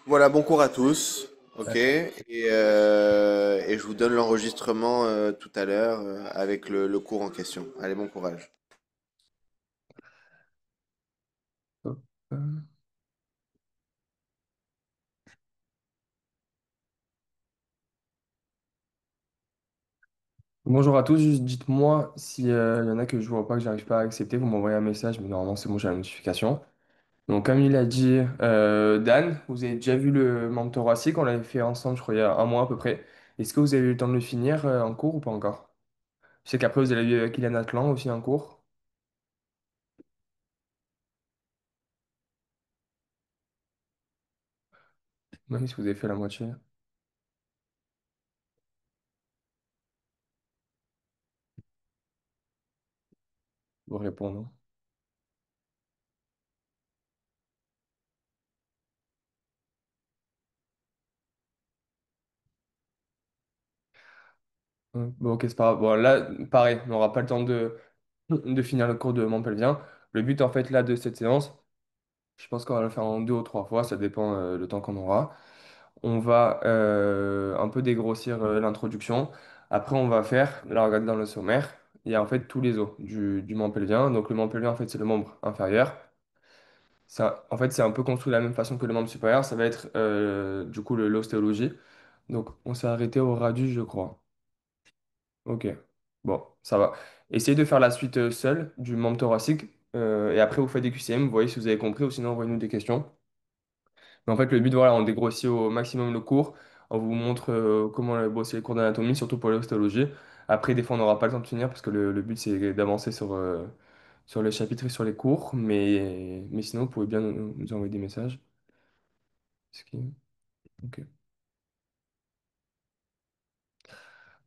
Voilà, bon cours à tous. Ok. Ouais. Et je vous donne l'enregistrement tout à l'heure avec le cours en question. Allez, bon courage. Hop. Bonjour à tous, juste dites-moi si y en a que je vois pas que j'arrive pas à accepter, vous m'envoyez un message, mais normalement c'est bon, j'ai la notification. Donc comme il a dit Dan, vous avez déjà vu le membre thoracique, on l'avait fait ensemble, je crois, il y a un mois à peu près. Est-ce que vous avez eu le temps de le finir en cours ou pas encore? Je sais qu'après vous avez vu avec Kylian Atlan aussi en cours. Même si vous avez fait la moitié, vous répondre. Bon, ok, c'est pas grave. Bon, là, pareil, on n'aura pas le temps de finir le cours de Montpellier. Le but, en fait, là, de cette séance, je pense qu'on va le faire en deux ou trois fois, ça dépend le temps qu'on aura. On va un peu dégrossir l'introduction. Après, on va faire, là, regardez dans le sommaire, il y a en fait tous les os du membre pelvien. Donc, le membre pelvien, en fait, c'est le membre inférieur. Ça, en fait, c'est un peu construit de la même façon que le membre supérieur. Ça va être, du coup, l'ostéologie. Donc, on s'est arrêté au radius, je crois. Ok, bon, ça va. Essayez de faire la suite seule du membre thoracique et après vous faites des QCM, vous voyez si vous avez compris ou sinon envoyez-nous des questions. Mais en fait, le but, voilà, on dégrossit au maximum le cours. On vous montre comment bosser les cours d'anatomie, surtout pour l'ostéologie. Après, des fois, on n'aura pas le temps de finir parce que le but, c'est d'avancer sur les chapitres et sur les cours. Mais sinon, vous pouvez bien nous envoyer des messages. Ok.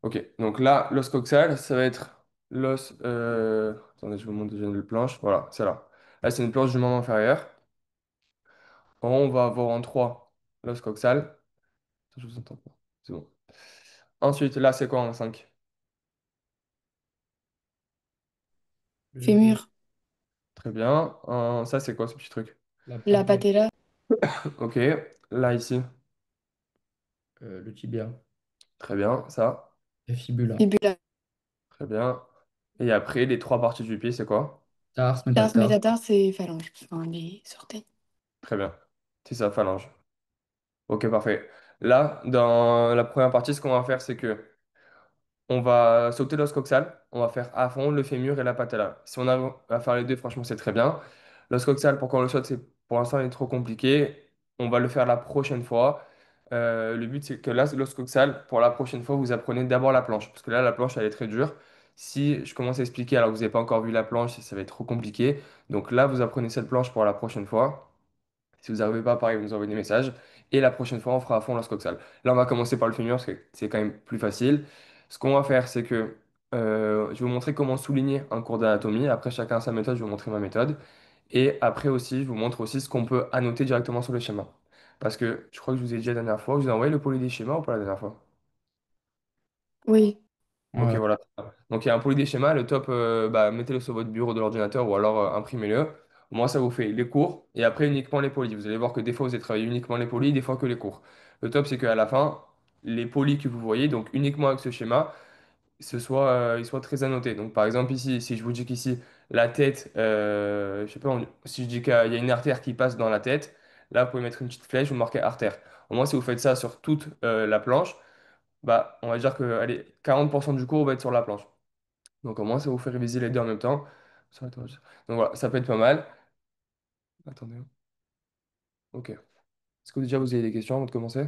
Ok, donc là, l'os coxal, ça va être l'os. Attendez, je vous montre déjà une planche. Voilà, c'est là. Là, c'est une planche du membre inférieur. En haut, on va avoir en 3 l'os coxal. Je vous entends pas. C'est bon. Ensuite, là, c'est quoi en 5? Fémur, Très bien. Ça, c'est quoi ce petit truc? la patella, Ok. Là, ici. le tibia, Très bien. Ça. la fibula, Fibula, Très bien. Et après, les trois parties du pied, c'est quoi? tars, tars, métatarse, métatarse et phalange, enfin les orteils. Très bien. C'est ça, phalange. Ok, parfait. Là, dans la première partie, ce qu'on va faire, c'est que on va sauter l'os coxal, on va faire à fond le fémur et la patella. Si on arrive à faire les deux, franchement, c'est très bien. L'os coxal, pour qu'on le saute, c'est pour l'instant, il est trop compliqué. On va le faire la prochaine fois. Le but, c'est que là, l'os coxal, pour la prochaine fois, vous apprenez d'abord la planche. Parce que là, la planche, elle est très dure. Si je commence à expliquer alors que vous n'avez pas encore vu la planche, ça va être trop compliqué. Donc là, vous apprenez cette planche pour la prochaine fois. Si vous n'arrivez pas, pareil, vous nous envoyez des messages. Et la prochaine fois, on fera à fond l'os coxal. Là, on va commencer par le fémur parce que c'est quand même plus facile. Ce qu'on va faire, c'est que je vais vous montrer comment souligner un cours d'anatomie. Après, chacun a sa méthode, je vais vous montrer ma méthode. Et après aussi, je vous montre aussi ce qu'on peut annoter directement sur le schéma. Parce que je crois que je vous ai dit la dernière fois, je vous ai envoyé le poly des schémas ou pas la dernière fois? Oui, Ok, ouais. voilà. Donc il y a un poly des schémas, le top, bah, mettez-le sur votre bureau de l'ordinateur ou alors imprimez-le. Moi, ça vous fait les cours et après uniquement les polis. Vous allez voir que des fois, vous allez travailler uniquement les polis, des fois que les cours. Le top, c'est qu'à la fin, les polis que vous voyez, donc uniquement avec ce schéma, ils soient très annotés. Donc par exemple ici, si je vous dis qu'ici, la tête, je sais pas, si je dis qu'il y a une artère qui passe dans la tête, là, vous pouvez mettre une petite flèche, vous marquez artère. Au moins, si vous faites ça sur toute la planche, bah, on va dire que allez, 40% du cours va être sur la planche. Donc au moins, ça vous fait réviser les deux en même temps. Donc voilà, ça peut être pas mal. Attendez. Ok. Est-ce que déjà vous avez des questions avant de commencer?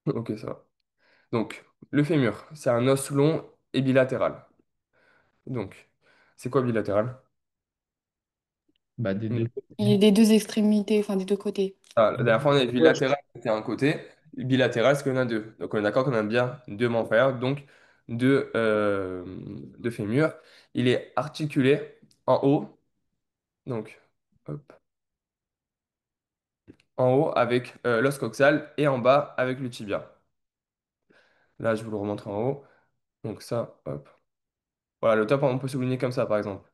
Ok, ça va. Donc, le fémur, c'est un os long et bilatéral. Donc, c'est quoi bilatéral? Bah, des Une- deux il est côtés. des deux extrémités, enfin des deux côtés. Ah, la dernière fois, on avait vu latéral, c'était un côté. Bilatéral, c'est qu'on a deux. Donc, on est d'accord qu'on a bien deux membres inférieurs, donc deux fémurs. Il est articulé en haut, donc hop, en haut avec l'os coxal et en bas avec le tibia. Là, je vous le remontre en haut. Donc ça, hop. Voilà, le top, on peut souligner comme ça, par exemple.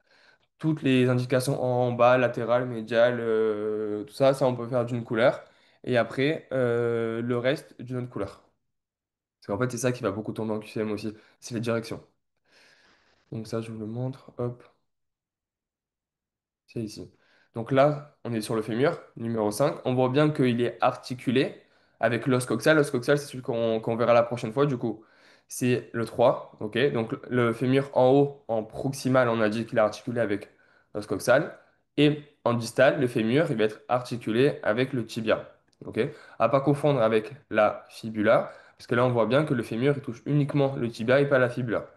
Toutes les indications en bas, latérales, médiales, tout ça, ça, on peut faire d'une couleur. Et après, le reste d'une autre couleur. Parce qu'en fait, c'est ça qui va beaucoup tomber en QCM aussi, c'est les directions. Donc ça, je vous le montre. Hop. C'est ici. Donc là, on est sur le fémur, numéro 5. On voit bien qu'il est articulé avec l'os coxal. L'os coxal, c'est celui qu'on verra la prochaine fois, du coup. C'est le 3, ok? Donc le fémur en haut, en proximal, on a dit qu'il est articulé avec l'os coxal. Et en distal, le fémur, il va être articulé avec le tibia, ok? À pas confondre avec la fibula, parce que là, on voit bien que le fémur, il touche uniquement le tibia et pas la fibula.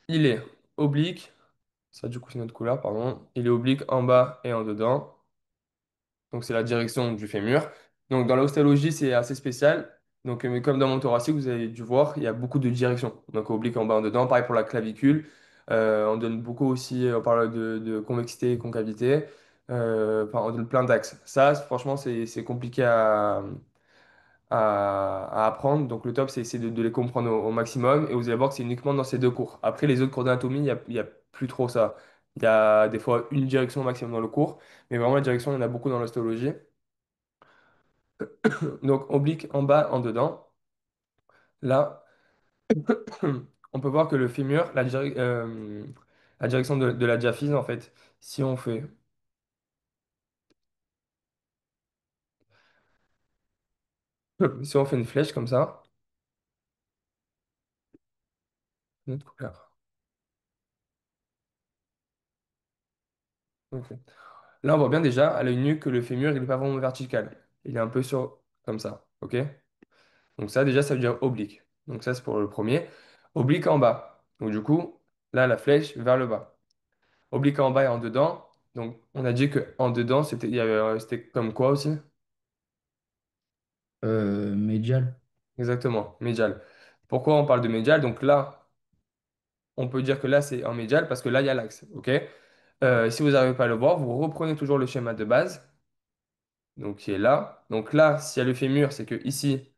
Il est oblique. Ça, du coup, c'est notre couleur, pardon. Il est oblique en bas et en dedans. Donc, c'est la direction du fémur. Donc, dans l'ostéologie, c'est assez spécial. Donc, mais comme dans mon thoracique, vous avez dû voir, il y a beaucoup de directions. Donc, oblique en bas, en dedans. Pareil pour la clavicule. On donne beaucoup aussi, on parle de convexité et concavité. Enfin, on donne plein d'axes. Ça, franchement, c'est compliqué à apprendre. Donc le top, c'est essayer de les comprendre au maximum. Et vous allez voir que c'est uniquement dans ces deux cours. Après, les autres cours d'anatomie, il y a plus trop ça. Il y a des fois une direction au maximum dans le cours. Mais vraiment, la direction, il y en a beaucoup dans l'ostéologie. Donc oblique en bas, en dedans. Là, on peut voir que le fémur, la direction de la diaphyse, en fait, si on fait, si on fait une flèche comme ça, notre couleur. Ok. Là, on voit bien déjà à l'œil nu que le fémur, il n'est pas vraiment vertical. Il est un peu sur comme ça. OK? Donc ça, déjà, ça veut dire oblique. Donc ça, c'est pour le premier. Oblique en bas. Donc du coup, là, la flèche vers le bas. Oblique en bas et en dedans. Donc on a dit que en dedans, c'était comme quoi aussi? Médial. Exactement, médial. Pourquoi on parle de médial? Donc là, on peut dire que là, c'est en médial parce que là, il y a l'axe. OK? Si vous n'arrivez pas à le voir, vous reprenez toujours le schéma de base. Donc qui est là. Donc là, s'il y a le fémur, c'est que ici,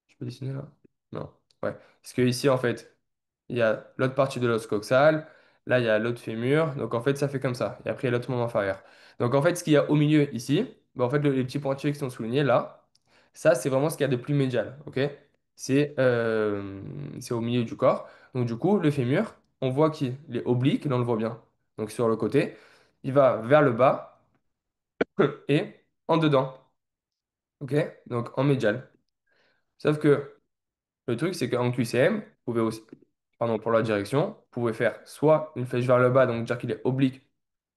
je peux dessiner là? Non. Ouais. Parce que ici, en fait, il y a l'autre partie de l'os coxal. Là, il y a l'autre fémur. Donc en fait, ça fait comme ça. Et après, il y a l'autre membre inférieur. Donc en fait, ce qu'il y a au milieu ici, bah, en fait, les petits pointillés qui sont soulignés là, ça, c'est vraiment ce qu'il y a de plus médial. OK? C'est au milieu du corps. Donc du coup, le fémur, on voit qu'il est oblique, là on le voit bien. Donc sur le côté, il va vers le bas et en dedans. OK? Donc en médial. Sauf que le truc, c'est qu'en QCM, vous pouvez aussi, pardon, pour la direction, vous pouvez faire soit une flèche vers le bas, donc dire qu'il est oblique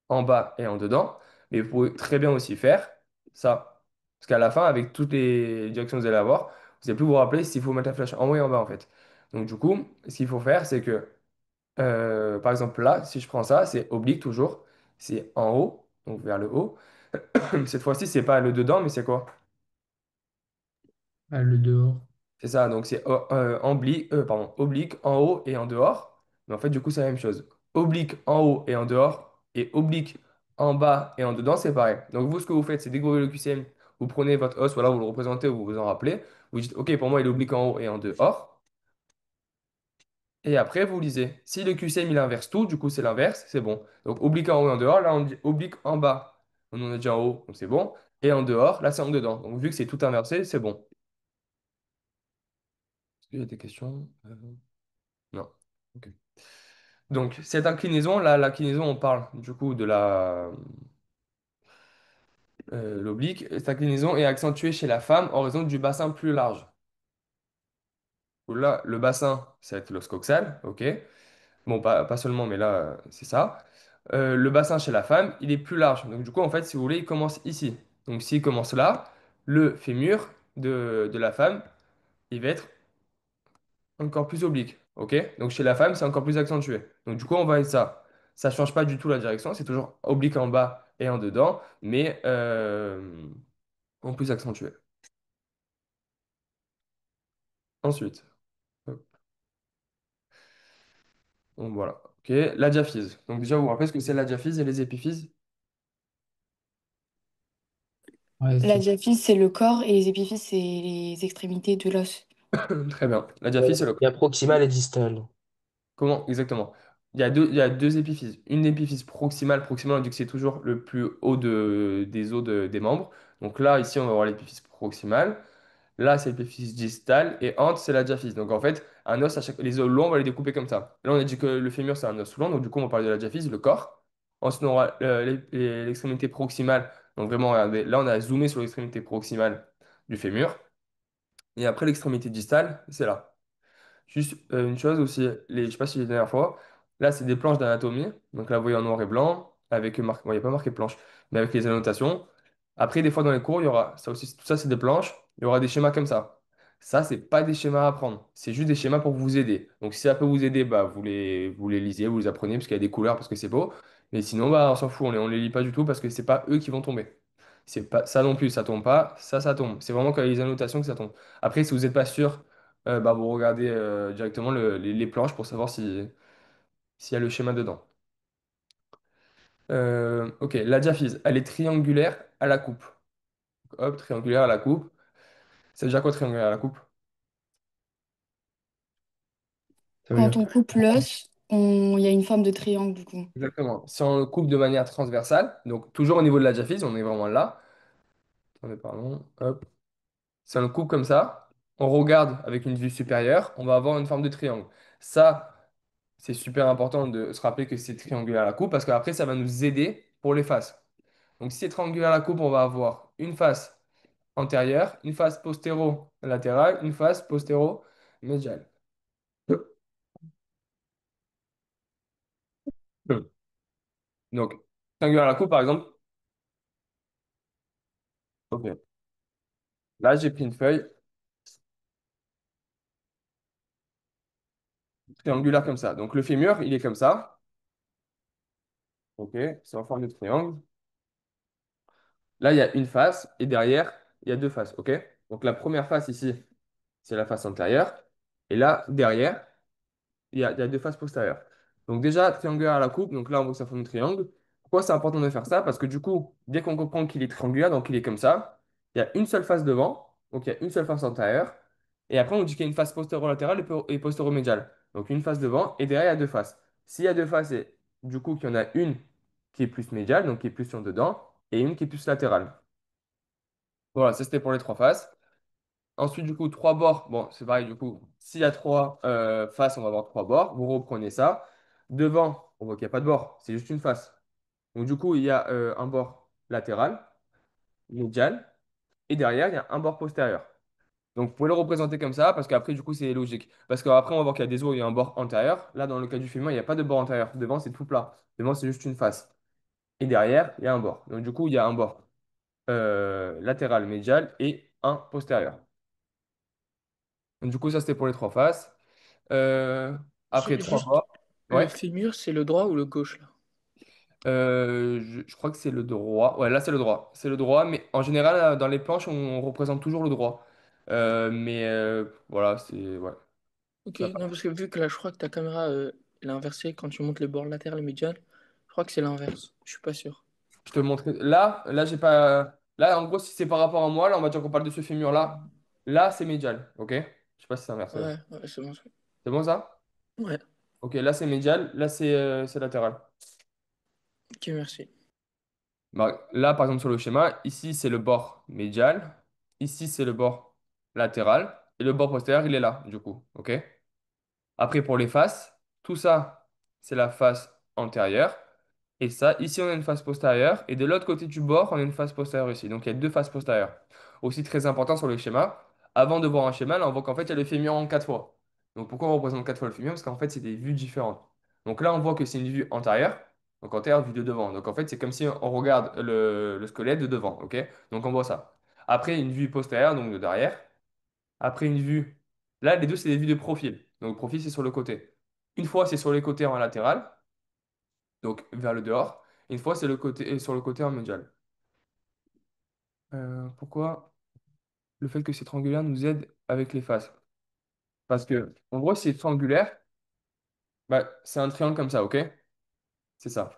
en bas et en dedans, mais vous pouvez très bien aussi faire ça. Parce qu'à la fin, avec toutes les directions que vous allez avoir, vous n'allez plus vous rappeler s'il faut mettre la flèche en haut et en bas, en fait. Donc du coup, ce qu'il faut faire, c'est que, par exemple là, si je prends ça, c'est oblique toujours, c'est en haut, donc vers le haut. Cette fois-ci, c'est pas le dedans, mais c'est quoi? Ah, le dehors. C'est ça, donc c'est pardon, oblique en haut et en dehors. Mais en fait, du coup, c'est la même chose. Oblique en haut et en dehors, et oblique en bas et en dedans, c'est pareil. Donc vous, ce que vous faites, c'est dès que vous voyez le QCM, vous prenez votre os, voilà, vous le représentez ou vous vous en rappelez. Vous dites, OK, pour moi, il est oblique en haut et en dehors. Et après, vous lisez. Si le QCM, il inverse tout, du coup, c'est l'inverse, c'est bon. Donc oblique en haut et en dehors, là, on dit oblique en bas. On en a dit en haut, donc c'est bon. Et en dehors, là, c'est en dedans. Donc vu que c'est tout inversé, c'est bon. Est-ce qu'il y a des questions? Non. Ok. Donc, cette inclinaison, là, l'inclinaison, on parle du coup de l'oblique. Cette inclinaison est accentuée chez la femme en raison du bassin plus large. Donc là, le bassin, ça va être l'os coxal, ok? Bon, pas seulement, mais là, c'est ça. Le bassin chez la femme, il est plus large. Donc, du coup, en fait, si vous voulez, il commence ici. Donc, s'il commence là, le fémur de la femme, il va être encore plus oblique. OK? Donc chez la femme, c'est encore plus accentué. Donc du coup, on va avec ça. Ça change pas du tout la direction, c'est toujours oblique en bas et en dedans, mais en plus accentué. Ensuite, hop, donc voilà. OK, la diaphyse. Donc déjà, vous vous rappelez ce que c'est la diaphyse et les épiphyses? Ouais, La c'est diaphyse, c'est le corps et les épiphyses, c'est les extrémités de l'os. Très bien. La diaphyse, c'est le Il y a proximal et distal. Comment exactement? Il y a deux épiphyses. Une épiphyse proximale. Proximale, on dit que c'est toujours le plus haut des os des membres. Donc là, ici, on va avoir l'épiphyse proximale. Là, c'est l'épiphyse distale. Et entre, c'est la diaphyse. Donc en fait, un os, les os longs, on va les découper comme ça. Là, on a dit que le fémur, c'est un os long. Donc du coup, on va parler de la diaphyse, le corps. Ensuite, on aura l'extrémité proximale. Donc vraiment, regardez, là, on a zoomé sur l'extrémité proximale du fémur. Et après, l'extrémité distale, c'est là. Juste une chose aussi, je sais pas si la dernière fois, là c'est des planches d'anatomie, donc là vous voyez en noir et blanc, avec marqué, bon, il n'y a pas marqué planche, mais avec les annotations. Après, des fois dans les cours, il y aura, ça aussi, tout ça c'est des planches, il y aura des schémas comme ça. Ça, c'est pas des schémas à apprendre, c'est juste des schémas pour vous aider. Donc si ça peut vous aider, bah, vous les lisiez, vous les apprenez parce qu'il y a des couleurs, parce que c'est beau. Mais sinon, bah, on s'en fout, on les lit pas du tout parce que c'est pas eux qui vont tomber. C'est pas ça non plus, ça tombe pas, ça tombe. C'est vraiment quand il y a les annotations que ça tombe. Après, si vous n'êtes pas sûr bah, vous regardez directement les planches pour savoir s'il y a le schéma dedans. Ok, la diaphyse, elle est triangulaire à la coupe. Hop, triangulaire à la coupe. Ça veut dire quoi triangulaire à la coupe? ça veut dire Quand on coupe l'os, il y a une forme de triangle du coup. Exactement. Si on le coupe de manière transversale, donc toujours au niveau de la diaphyse, on est vraiment là. Attendez, pardon. Hop. Si on le coupe comme ça, on regarde avec une vue supérieure, on va avoir une forme de triangle. Ça, c'est super important de se rappeler que c'est triangulaire à la coupe parce qu'après, ça va nous aider pour les faces. Donc, si c'est triangulaire à la coupe, on va avoir une face antérieure, une face postéro-latérale, une face postéro-médiale. Donc, triangulaire à la coupe, par exemple, ok. Là, j'ai pris une feuille triangulaire comme ça. Donc, le fémur, il est comme ça. Ok, c'est en forme de triangle. Là, il y a une face et derrière, il y a deux faces. Ok? Donc, la première face ici, c'est la face antérieure. Et là, derrière, il y a deux faces postérieures. Donc déjà, triangulaire à la coupe, donc là on voit que ça forme un triangle. Pourquoi c'est important de faire ça? Parce que du coup, dès qu'on comprend qu'il est triangulaire, donc il est comme ça, il y a une seule face devant, donc il y a une seule face antérieure. Et après, on dit qu'il y a une face postérolatéral et postéromédiale. Donc une face devant, et derrière, il y a deux faces. S'il y a deux faces, et du coup, qu'il y en a une qui est plus médiale, donc qui est plus sur dedans, et une qui est plus latérale. Voilà, ça c'était pour les trois faces. Ensuite, du coup, trois bords. Bon, c'est pareil, du coup, s'il y a trois faces, on va avoir trois bords. Vous reprenez ça. Devant, on voit qu'il n'y a pas de bord, c'est juste une face. Donc, du coup, il y a un bord latéral, médial, et derrière, il y a un bord postérieur. Donc, vous pouvez le représenter comme ça, parce qu'après, du coup, c'est logique. Parce qu'après, on va voir qu'il y a des os, il y a un bord antérieur. Là, dans le cas du fémur, il n'y a pas de bord antérieur. Devant, c'est tout plat. Devant, c'est juste une face. Et derrière, il y a un bord. Donc, du coup, il y a un bord latéral, médial et un postérieur. Donc, du coup, ça, c'était pour les trois faces. Euh, après trois Juste, mois. le Ouais. fémur, c'est le droit ou le gauche, là? Je crois que c'est le droit. Ouais, là, c'est le droit. C'est le droit, mais en général, dans les planches, on représente toujours le droit. Mais voilà, c'est. Ouais. Ok, Ça non, passe. parce que vu que là, je crois que ta caméra, elle est inversée quand tu montes les bords latéral et médial. Je crois que c'est l'inverse. Je suis pas sûr. Je te montrer. Là, j'ai pas. Là, en gros, si c'est par rapport à moi, là, on va dire qu'on parle de ce fémur-là. Là, c'est médial. Ok? Je sais pas si c'est inversé. Ouais, ouais, c'est bon. C'est bon, ça? Ouais, Ok, là, c'est médial. Là, c'est latéral. ok, merci. Bah, là, par exemple, sur le schéma, ici, c'est le bord médial. Ici, c'est le bord latéral. Et le bord postérieur, il est là, du coup. OK? Après, pour les faces, tout ça, c'est la face antérieure. Et ça, ici, on a une face postérieure. Et de l'autre côté du bord, on a une face postérieure ici. Donc, il y a deux faces postérieures. Aussi très important sur le schéma. Avant de voir un schéma, là, on voit qu'en fait, il y a le fémur en quatre fois. Donc, pourquoi on représente quatre fois le fémur? Parce qu'en fait, c'est des vues différentes. Donc là, on voit que c'est une vue antérieure. Donc, antérieure, vue de devant. Donc, en fait, c'est comme si on regarde le squelette de devant. OK? Donc, on voit ça. Après, une vue postérieure, donc de derrière. Après une vue. Là, les deux, c'est des vues de profil. Donc, profil, c'est sur le côté. Une fois, c'est sur les côtés en latéral, donc vers le dehors. Une fois, c'est sur le côté en médial. Pourquoi le fait que c'est triangulaire nous aide avec les faces? Parce que, en gros, si c'est triangulaire, bah, c'est un triangle comme ça, ok? C'est ça.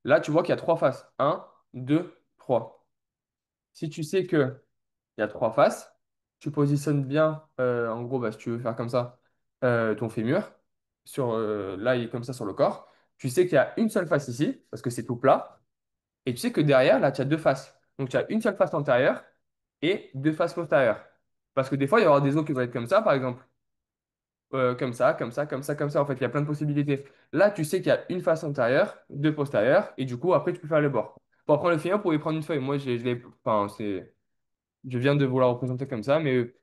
Là, tu vois qu'il y a trois faces. Un, deux, trois. Si tu sais que il y a trois faces, tu positionnes bien, en gros, bah, si tu veux faire comme ça, ton fémur, là, il est comme ça sur le corps. Tu sais qu'il y a une seule face ici, parce que c'est tout plat. Et tu sais que derrière, là, tu as deux faces. Donc, tu as une seule face antérieure et deux faces postérieures. Parce que des fois, il y aura des os qui vont être comme ça, par exemple. Comme ça, comme ça, comme ça, comme ça. En fait, il y a plein de possibilités. Là, tu sais qu'il y a une face antérieure, deux postérieures, et du coup, après, tu peux faire les bords. Pour apprendre le fémur, vous pouvez prendre une feuille. Moi, je l'ai, enfin, je viens de vous la représenter comme ça, mais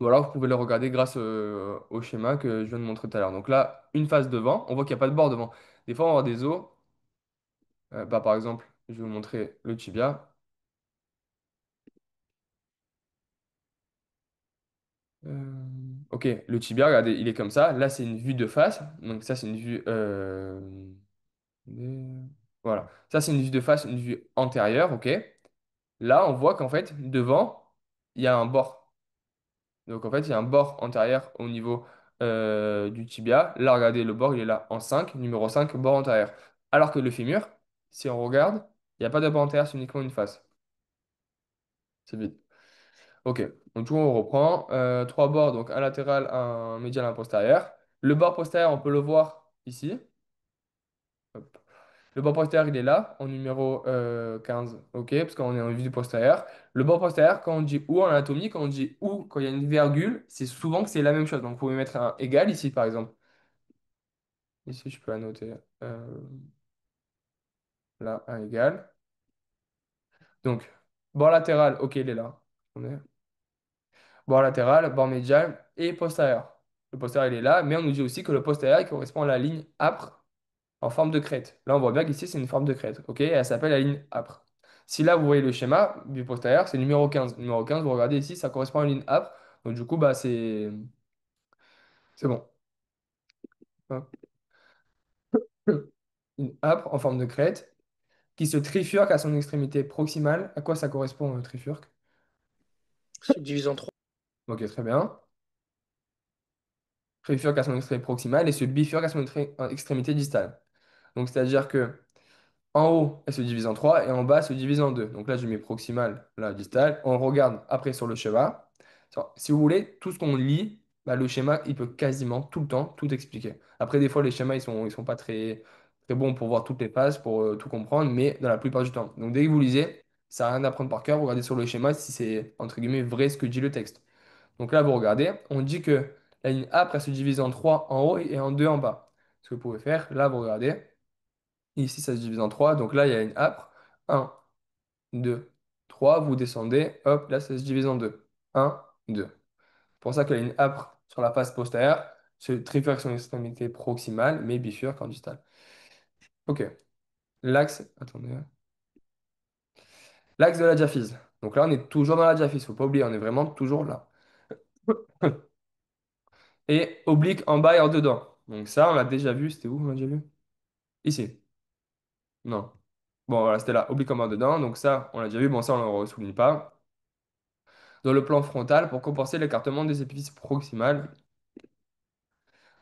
ou alors vous pouvez le regarder grâce au schéma que je viens de montrer tout à l'heure. Donc là, une face devant, on voit qu'il n'y a pas de bord devant. Des fois, on va avoir des os. Bah, par exemple, je vais vous montrer le tibia. Ok, le tibia, regardez, il est comme ça. Là, c'est une vue de face. Donc ça, c'est une vue... voilà. Ça, c'est une vue de face, une vue antérieure, ok. Là, on voit qu'en fait, devant, il y a un bord. Donc en fait, il y a un bord antérieur au niveau du tibia. Là, regardez, le bord, il est là en 5, numéro 5, bord antérieur. Alors que le fémur, si on regarde, il n'y a pas de bord antérieur, c'est uniquement une face. C'est vide. Ok, donc tout, on reprend. Trois bords, donc un latéral, un médial, un postérieur. Le bord postérieur, on peut le voir ici. Hop. Le bord postérieur, il est là, en numéro 15. Ok, parce qu'on est en vue du postérieur. Le bord postérieur, quand on dit ou en anatomie, quand on dit ou, quand il y a une virgule, c'est souvent que c'est la même chose. Donc, vous pouvez mettre un égal ici, par exemple. Ici, je peux annoter là, un égal. Donc, bord latéral, ok, il est là. On est... Bord latéral, bord médial et postérieur. Le postérieur, il est là, mais on nous dit aussi que le postérieur, il correspond à la ligne âpre en forme de crête. Là, on voit bien qu'ici, c'est une forme de crête. Ok, et elle s'appelle la ligne âpre. Si là, vous voyez le schéma du postérieur, c'est numéro 15. Numéro 15, vous regardez ici, ça correspond à la ligne âpre. Donc, du coup, bah, c'est bon. Hop. Une âpre en forme de crête qui se trifurque à son extrémité proximale. À quoi ça correspond, trifurque? Se divise en trois. Ok, très bien. Trifurque à son extrémité proximale et se bifurque à son extrémité distale. Donc, c'est-à-dire que en haut, elle se divise en trois et en bas, elle se divise en deux. Donc là, je mets proximal, là, distal. On regarde après sur le schéma. Si vous voulez, tout ce qu'on lit, bah, le schéma, il peut quasiment tout le temps tout expliquer. Après, des fois, les schémas, ils sont pas très, très bons pour voir toutes les phases, pour tout comprendre, mais dans la plupart du temps. Donc dès que vous lisez, ça n'a rien à prendre par cœur. Vous regardez sur le schéma si c'est, entre guillemets, vrai ce que dit le texte. Donc là, vous regardez, on dit que la ligne A, après, se divise en 3 en haut et en 2 en bas. Ce que vous pouvez faire, là, vous regardez. Ici, ça se divise en 3. Donc là, il y a une âpre. Un, 2, 3. Vous descendez. Hop, là, ça se divise en 2. Un, 2. C'est pour ça qu'il y a une âpre sur la face postérieure se trifurque son extrémité proximale, mais bifurque en distale. Ok. L'axe. Attendez. L'axe de la diaphyse. Donc là, on est toujours dans la diaphyse. Faut pas oublier, on est vraiment toujours là. Et oblique en bas et en dedans. Donc ça, on l'a déjà vu. C'était où? On l'a déjà vu? Ici. Non. Bon, voilà, c'était là. Oblique en bas, dedans. Donc ça, on l'a déjà vu. Bon, ça, on ne le souligne pas. Dans le plan frontal pour compenser l'écartement des épiphyses proximales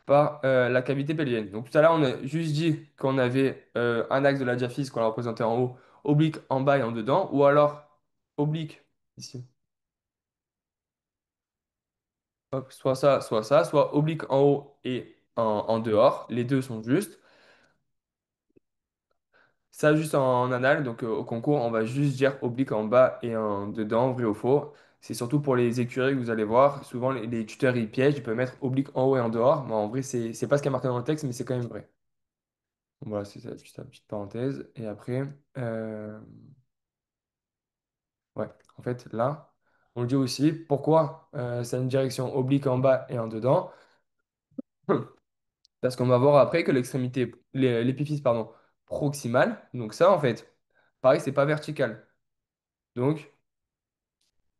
par la cavité pelvienne. Donc tout à l'heure, on a juste dit qu'on avait un axe de la diaphyse qu'on a représenté en haut, oblique en bas et en dedans, ou alors oblique ici. Hop, soit ça, soit oblique en haut et en dehors. Les deux sont justes. Ça, juste en anal, donc au concours, on va juste dire oblique en bas et en dedans, vrai ou faux. C'est surtout pour les écuries que vous allez voir. Souvent, les tuteurs, ils piègent, ils peuvent mettre oblique en haut et en dehors. Mais en vrai, c'est pas ce qui est marqué dans le texte, mais c'est quand même vrai. Donc voilà, c'est ça, juste la petite parenthèse. Et après, euh, ouais, en fait, là, on le dit aussi, pourquoi ça a une direction oblique en bas et en dedans? Parce qu'on va voir après que l'extrémité, l'épiphyse, pardon, proximale, donc ça, en fait, pareil, c'est pas vertical. Donc,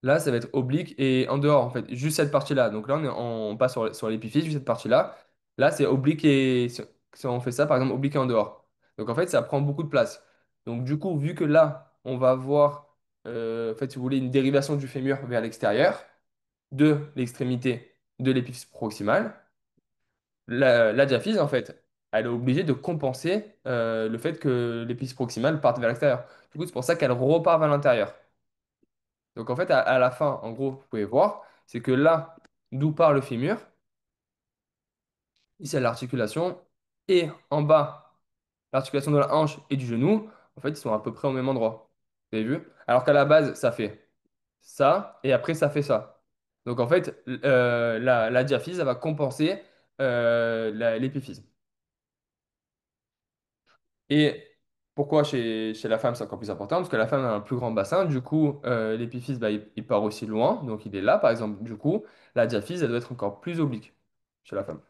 là, ça va être oblique et en dehors, en fait, juste cette partie-là. Donc là, on passe sur l'épiphyse, juste cette partie-là. Là, c'est oblique et si on fait ça, par exemple, oblique et en dehors. Donc en fait, ça prend beaucoup de place. Donc du coup, vu que là, on va avoir, en fait, si vous voulez, une dérivation du fémur vers l'extérieur de l'extrémité de l'épiphyse proximale, la diaphyse, en fait, elle est obligée de compenser le fait que l'épiphyse proximale parte vers l'extérieur. Du coup, c'est pour ça qu'elle repart vers l'intérieur. Donc en fait, à la fin, en gros, vous pouvez voir, c'est que là, d'où part le fémur, ici, à l'articulation, et en bas, l'articulation de la hanche et du genou, en fait, ils sont à peu près au même endroit. Vous avez vu? Alors qu'à la base, ça fait ça, et après, ça fait ça. Donc en fait, la diaphyse, elle va compenser l'épiphyse. Et pourquoi chez la femme, c'est encore plus important? Parce que la femme a un plus grand bassin, du coup, l'épiphyse, bah, il part aussi loin, donc il est là, par exemple, du coup, la diaphyse, elle doit être encore plus oblique chez la femme.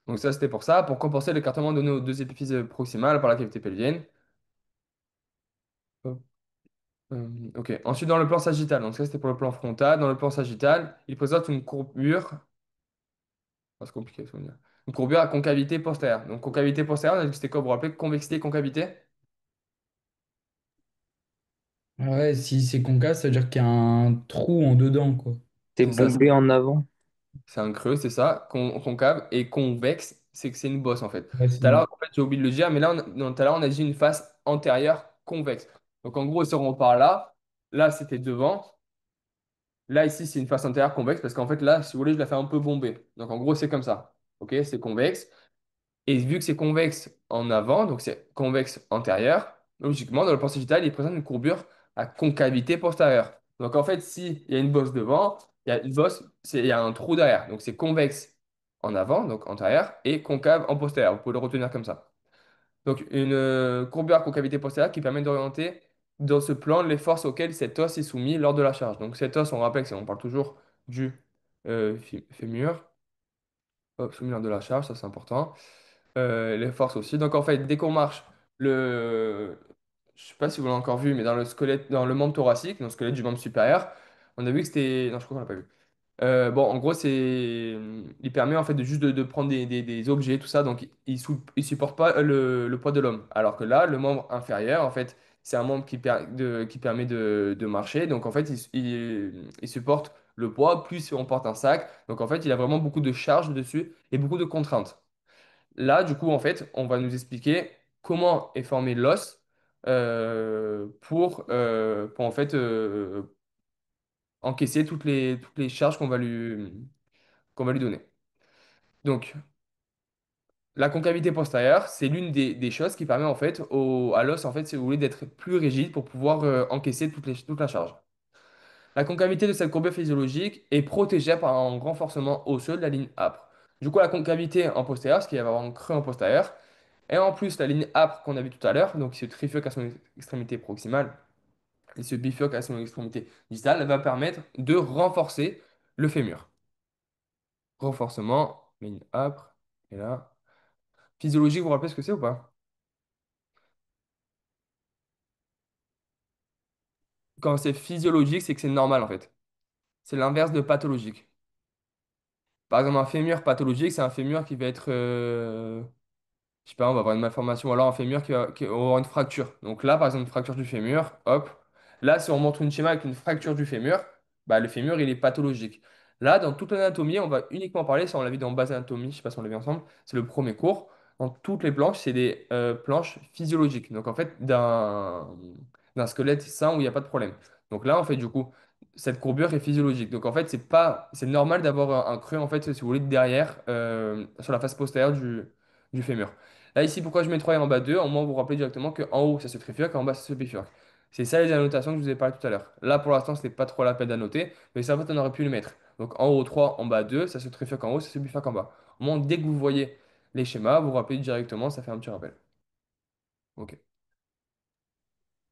Donc ça, c'était pour ça, pour compenser l'écartement donné aux deux épiphyses proximales par la cavité pelvienne. Hop, ok. Ensuite, dans le plan sagittal, donc ça, c'était pour le plan frontal. Dans le plan sagittal, il présente une courbure, oh, c'est compliqué à souvenir, une courbure à concavité postérieure. Donc concavité postérieure, on a dit que c'était quoi, vous vous rappelez, convexité, concavité? Ah ouais, si c'est concave, ça veut dire qu'il y a un trou en dedans, quoi. C'est C'est ça, bombé en avant. c'est un creux, c'est ça, concave, et convexe, c'est que c'est une bosse en fait. Ouais, Tout à l'heure, en fait, j'ai oublié de le dire, mais là, non, tout à l'heure, on a dit une face antérieure convexe. Donc en gros, si on repart là, là, c'était devant. Là, ici, c'est une face intérieure convexe parce qu'en fait, là, si vous voulez, je la fais un peu bomber. Donc, en gros, c'est comme ça. OK? C'est convexe. Et vu que c'est convexe en avant, donc c'est convexe antérieur, logiquement, dans le plan sagittal, il présente une courbure à concavité postérieure. Donc, en fait, s'il y a une bosse devant, il y a une bosse, il y a un trou derrière. Donc, c'est convexe en avant, donc antérieur, et concave en postérieur. Vous pouvez le retenir comme ça. Donc, une courbure à concavité postérieure qui permet d'orienter dans ce plan les forces auxquelles cet os est soumis lors de la charge. Donc, cet os, on rappelle on parle toujours du fémur, hop, soumis lors de la charge, ça c'est important. Les forces aussi. Donc, en fait, dès qu'on marche, je sais pas si vous l'avez encore vu, mais dans le squelette, dans le membre thoracique, dans le squelette du membre supérieur, on a vu que c'était. Non, je crois qu'on l'a pas vu. Bon, en gros, il permet en fait de juste de prendre des objets, tout ça, donc il supporte pas le poids de l'homme. Alors que là, le membre inférieur, en fait, c'est un membre qui permet de marcher, donc en fait, il supporte le poids, plus on porte un sac, donc en fait, il a vraiment beaucoup de charges dessus et beaucoup de contraintes. Là, du coup, en fait, on va nous expliquer comment est formé l'os pour en fait encaisser toutes les charges qu'on va lui donner. Donc, la concavité postérieure, c'est l'une des choses qui permet en fait à l'os, en fait, si vous voulez, d'être plus rigide pour pouvoir encaisser toute la charge. La concavité de cette courbure physiologique est protégée par un renforcement osseux de la ligne âpre. Du coup, la concavité en postérieur, ce qui va avoir un creux en postérieur, et en plus la ligne âpre qu'on a vu tout à l'heure, donc qui se trifurque à son extrémité proximale et se bifurque à son extrémité distale, elle va permettre de renforcer le fémur. Renforcement, ligne âpre, et là. Physiologique, vous vous rappelez ce que c'est ou pas? Quand c'est physiologique, c'est que c'est normal en fait. C'est l'inverse de pathologique. Par exemple, un fémur pathologique, c'est un fémur qui va être, je sais pas, on va avoir une malformation, ou alors un fémur qui va avoir une fracture. Donc là, par exemple, une fracture du fémur, hop. Là, si on montre une schéma avec une fracture du fémur, bah, le fémur, il est pathologique. Là, dans toute l'anatomie, on va uniquement parler, si on l'a vu dans base anatomie, je sais pas si on l'a vu ensemble, c'est le premier cours. Dans toutes les planches, c'est des planches physiologiques. Donc en fait, d'un squelette sain où il n'y a pas de problème. Donc là, en fait, du coup, cette courbure est physiologique. Donc en fait, c'est normal d'avoir un creux, en fait, si vous voulez, derrière, sur la face postérieure du fémur. Là, ici, pourquoi je mets 3 et en bas 2? Au moins, vous vous rappelez directement qu'en haut, ça se trifurque, en bas, ça se bifurque. C'est ça les annotations que je vous ai parlé tout à l'heure. Là, pour l'instant, ce n'est pas trop la peine d'annoter, mais ça, en fait, on aurait pu le mettre. Donc, en haut 3, en bas 2, ça se trifurque en haut, ça se bifurque en bas. Au moins, dès que vous voyez les schémas, vous vous rappelez directement, ça fait un petit rappel. Ok.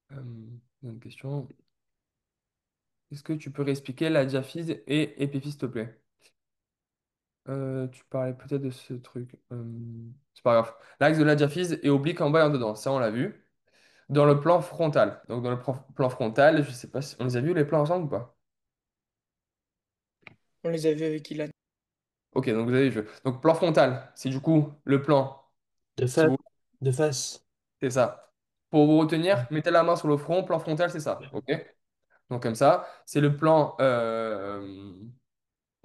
Une question. Est-ce que tu peux réexpliquer la diaphyse et épiphyse, s'il te plaît? Tu parlais peut-être de ce truc. C'est pas grave. L'axe de la diaphyse est oblique en bas et en dedans. Ça, on l'a vu. Dans le plan frontal. Donc, dans le plan frontal, je sais pas si on les a vus les plans ensemble ou pas? On les a vus avec Ilan. Ok, donc vous avez vu. Donc, plan frontal, c'est du coup le plan. De Si face. vous, De face. c'est ça. Pour vous retenir, mettez la main sur le front. Plan frontal, c'est ça. Ok? Donc, comme ça, c'est le plan.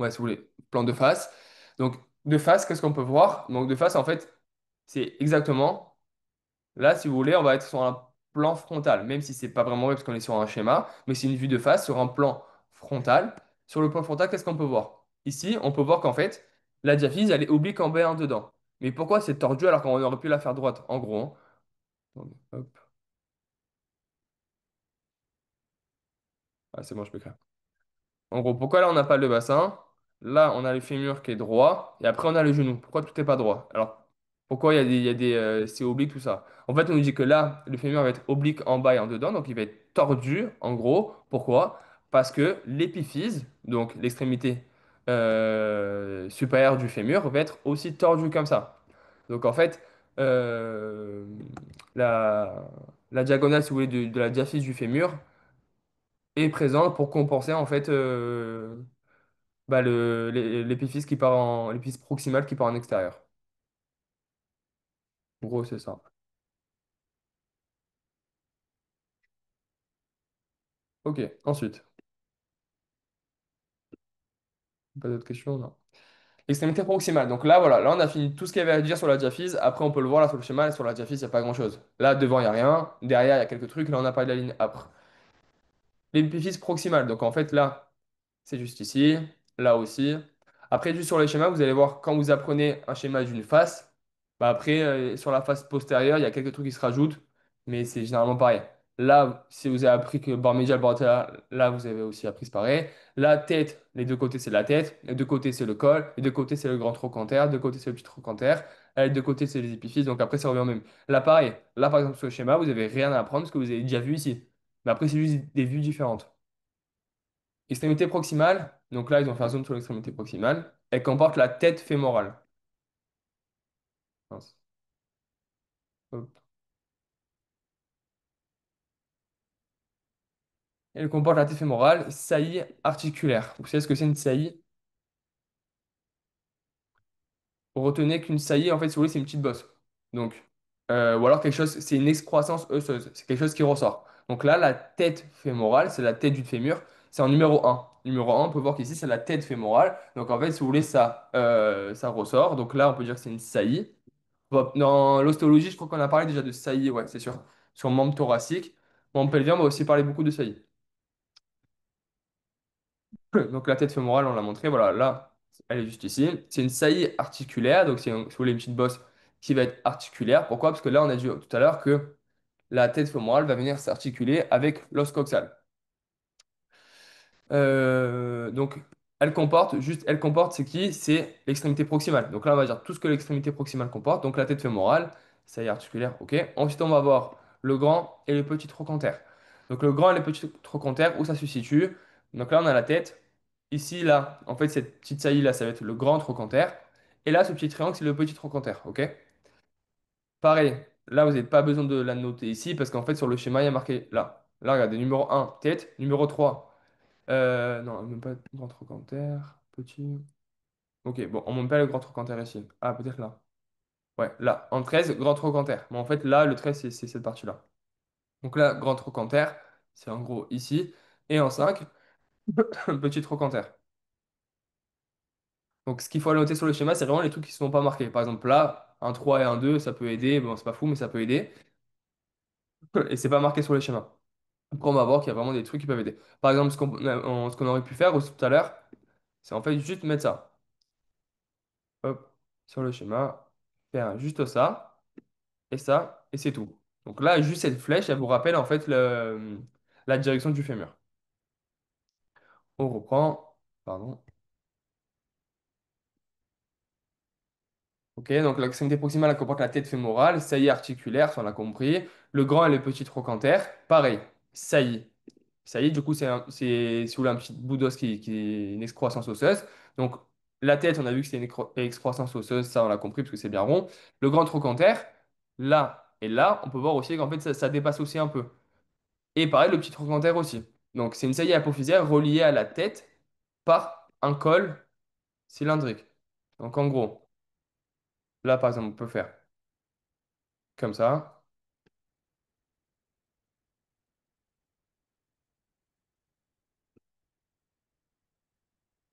Ouais, si vous voulez, plan de face. Donc, de face, qu'est-ce qu'on peut voir? Donc, de face, en fait. C'est exactement, là, si vous voulez, on va être sur un plan frontal, même si c'est pas vraiment vrai parce qu'on est sur un schéma, mais c'est une vue de face sur un plan frontal. Sur le plan frontal, qu'est-ce qu'on peut voir? Ici, on peut voir qu'en fait, la diaphyse, elle est oblique en B1 dedans. Mais pourquoi c'est tordu alors qu'on aurait pu la faire droite? En gros, hein. Attendez, hop. Ah, c'est bon, je peux écrire. En gros, pourquoi là on n'a pas le bassin? Là, on a le fémur qui est droit, et après on a le genou. Pourquoi tout n'est pas droit? Alors, pourquoi c'est oblique, tout ça? En fait, on nous dit que là, le fémur va être oblique en bas et en dedans, donc il va être tordu, en gros. Pourquoi? Parce que l'épiphyse, donc l'extrémité supérieure du fémur, va être aussi tordue comme ça. Donc en fait, euh, la, la diagonale, si vous voulez, de la diaphyse du fémur est présente pour compenser en fait bah, l'épiphyse l'épiphyse proximale qui part en extérieur. En gros, c'est ça. Ok, ensuite, pas d'autres questions, non. Extrémité proximale. Donc là, voilà, là on a fini tout ce qu'il y avait à dire sur la diaphyse. Après, on peut le voir là sur le schéma, sur la diaphyse, il n'y a pas grand-chose. Là, devant, il n'y a rien. Derrière, il y a quelques trucs. Là, on a parlé de la ligne âpre. L'épiphyse proximale. Donc en fait, là, c'est juste ici, là aussi. Après, juste sur les schémas, vous allez voir quand vous apprenez un schéma d'une face, bah après, sur la face postérieure, il y a quelques trucs qui se rajoutent, mais c'est généralement pareil. Là, si vous avez appris que bord médial, bord latéral, là, vous avez aussi appris ce pareil. La tête, les deux côtés, c'est la tête. Les deux côtés, c'est le col. Les deux côtés, c'est le grand trochanter. Les deux côtés, c'est le petit trochanter. Les deux côtés, c'est les épiphyses. Donc après, ça revient au même. Là, pareil. Là, par exemple, sur le schéma, vous n'avez rien à apprendre parce que vous avez déjà vu ici. Mais après, c'est juste des vues différentes. Extrémité proximale, donc là, ils ont fait un zoom sur l'extrémité proximale. Elle comporte la tête fémorale. Mince. Hop. Elle comporte la tête fémorale, saillie articulaire. Vous savez ce que c'est une saillie? Retenez qu'une saillie, en fait, si vous voulez, c'est une petite bosse. Donc, ou alors quelque chose, c'est une excroissance osseuse. C'est quelque chose qui ressort. Donc là, la tête fémorale, c'est la tête du fémur. C'est en numéro un. Numéro un, on peut voir qu'ici, c'est la tête fémorale. Donc en fait, si vous voulez, ça ressort. Donc là, on peut dire que c'est une saillie. Bon, dans l'ostéologie, je crois qu'on a parlé déjà de saillie, ouais, c'est sûr. Sur membre thoracique. Membre pelvien, on va aussi parler beaucoup de saillie. Donc la tête fémorale, on l'a montré, voilà, là, elle est juste ici. C'est une saillie articulaire, donc c'est, si vous voulez, une petite bosse qui va être articulaire. Pourquoi? Parce que là, on a dit tout à l'heure que la tête fémorale va venir s'articuler avec l'os coxal. Donc, elle comporte, c'est qui? C'est l'extrémité proximale. Donc là, on va dire tout ce que l'extrémité proximale comporte. Donc la tête fémorale, ça y est, articulaire, ok. Ensuite, on va voir le grand et le petit trochanter. Donc le grand et le petit trochanter, où ça se situe? Donc là, on a la tête. Ici, là, en fait, cette petite saillie là, ça va être le grand trochanter. Et là, ce petit triangle, c'est le petit trochanter, ok? Pareil, là, vous n'avez pas besoin de la noter ici, parce qu'en fait, sur le schéma, il y a marqué là. Là, regardez, numéro un tête, numéro 3. Non, même pas grand trochanter, petit. Ok, bon, on monte pas le grand trochanter ici. Ah, peut-être là. Ouais, là. En 13 grand trochanter. Mais en fait, là, le 13 c'est cette partie-là. Donc là, grand trochanter, c'est en gros ici. Et en 5 petit trochanter. Donc ce qu'il faut noter sur le schéma, c'est vraiment les trucs qui ne sont pas marqués. Par exemple, là, un 3 et un 2 ça peut aider. Bon, c'est pas fou, mais ça peut aider. Et c'est pas marqué sur les schémas. Après, on va voir qu'il y a vraiment des trucs qui peuvent aider. Par exemple, ce qu'on aurait pu faire aussi tout à l'heure, c'est en fait juste mettre ça. Hop, sur le schéma, faire juste ça, et c'est tout. Donc là, juste cette flèche, elle vous rappelle en fait la direction du fémur. On reprend, pardon. Ok, donc l'extrémité proximale elle comporte la tête fémorale, saillie articulaire, ça on l'a compris. Le grand et le petit trochanter, pareil, saillie. Saillie, du coup, si vous voulez, un petit bout d'os qui est une excroissance osseuse. Donc la tête, on a vu que c'est une excroissance osseuse, ça on l'a compris parce que c'est bien rond. Le grand trochanter, là et là, on peut voir aussi qu'en fait ça dépasse aussi un peu. Et pareil, le petit trochanter aussi. Donc, c'est une saillie apophysaire reliée à la tête par un col cylindrique. Donc, en gros, là, par exemple, on peut faire comme ça.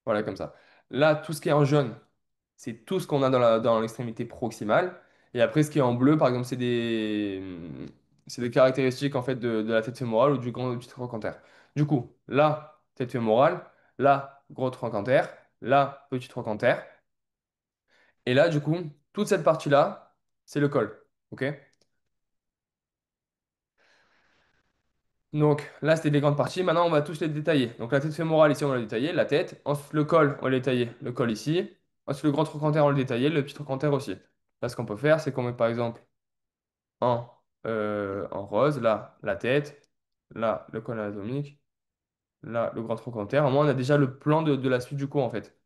Voilà, comme ça. Là, tout ce qui est en jaune, c'est tout ce qu'on a dans l'extrémité proximale. Et après, ce qui est en bleu, par exemple, c'est des caractéristiques en fait de la tête fémorale ou du grand ou du trochanter. Du coup, là, tête fémorale, là, gros trochanter, là, petit trochanter. Et là, du coup, toute cette partie-là, c'est le col. OK? Donc là, c'était les grandes parties. Maintenant, on va tous les détailler. Donc la tête fémorale, ici, on l'a détaillé, la tête. Ensuite, le col, on l'a détaillé, le col ici. Ensuite, le grand trochanter, on l'a détaillé, le petit trochanter aussi. Là, ce qu'on peut faire, c'est qu'on met par exemple en, en rose, là, la tête, là, le col anatomique, là, le grand trochanter. Au moins, on a déjà le plan de la suite du cours, en fait.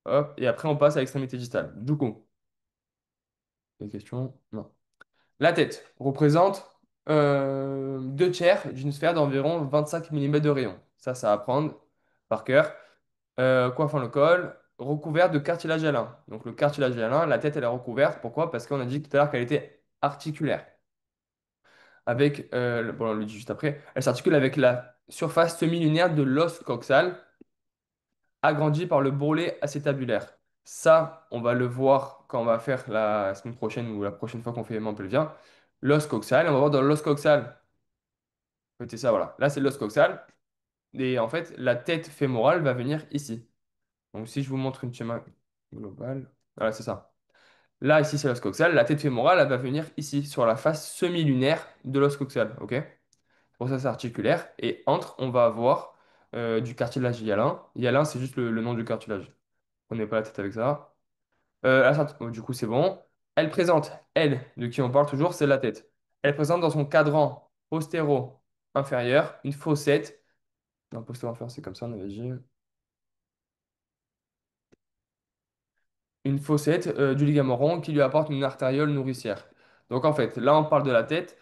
Hop, et après, on passe à l'extrémité distale. Du coup, des questions? Non. La tête représente 2 tiers d'une sphère d'environ 25 millimètres de rayon. Ça à apprendre par cœur. Coiffant le col, recouvert de cartilage hялin. Donc le cartilage hялin, la tête, elle est recouverte. Pourquoi? Parce qu'on a dit tout à l'heure qu'elle était articulaire. Avec, bon, on le dit juste après, elle s'articule avec la surface semi-lunaire de l'os coxal, agrandie par le bourrelet acétabulaire. Ça, on va le voir quand on va faire la semaine prochaine ou la prochaine fois qu'on fait aimant pelvien. L'os coxal, on va voir dans l'os coxal. C'est ça, voilà. Là, c'est l'os coxal. Et en fait, la tête fémorale va venir ici. Donc, si je vous montre une schéma globale, voilà, c'est ça. Là, ici, c'est l'os coxal. La tête fémorale, elle va venir ici, sur la face semi-lunaire de l'os coxal. OK? Pour ça, c'est articulaire. Et entre, on va avoir du cartilage hyalin. Hyalin, c'est juste le nom du cartilage. Prenez pas la tête avec ça. Du coup, c'est bon. Elle présente, elle, de qui on parle toujours, c'est la tête. Elle présente dans son cadran postéro-inférieur une fossette. Non, postéro-inférieur, c'est comme ça, on avait dit. Une fossette du ligament rond qui lui apporte une artériole nourricière. Donc, en fait, là, on parle de la tête.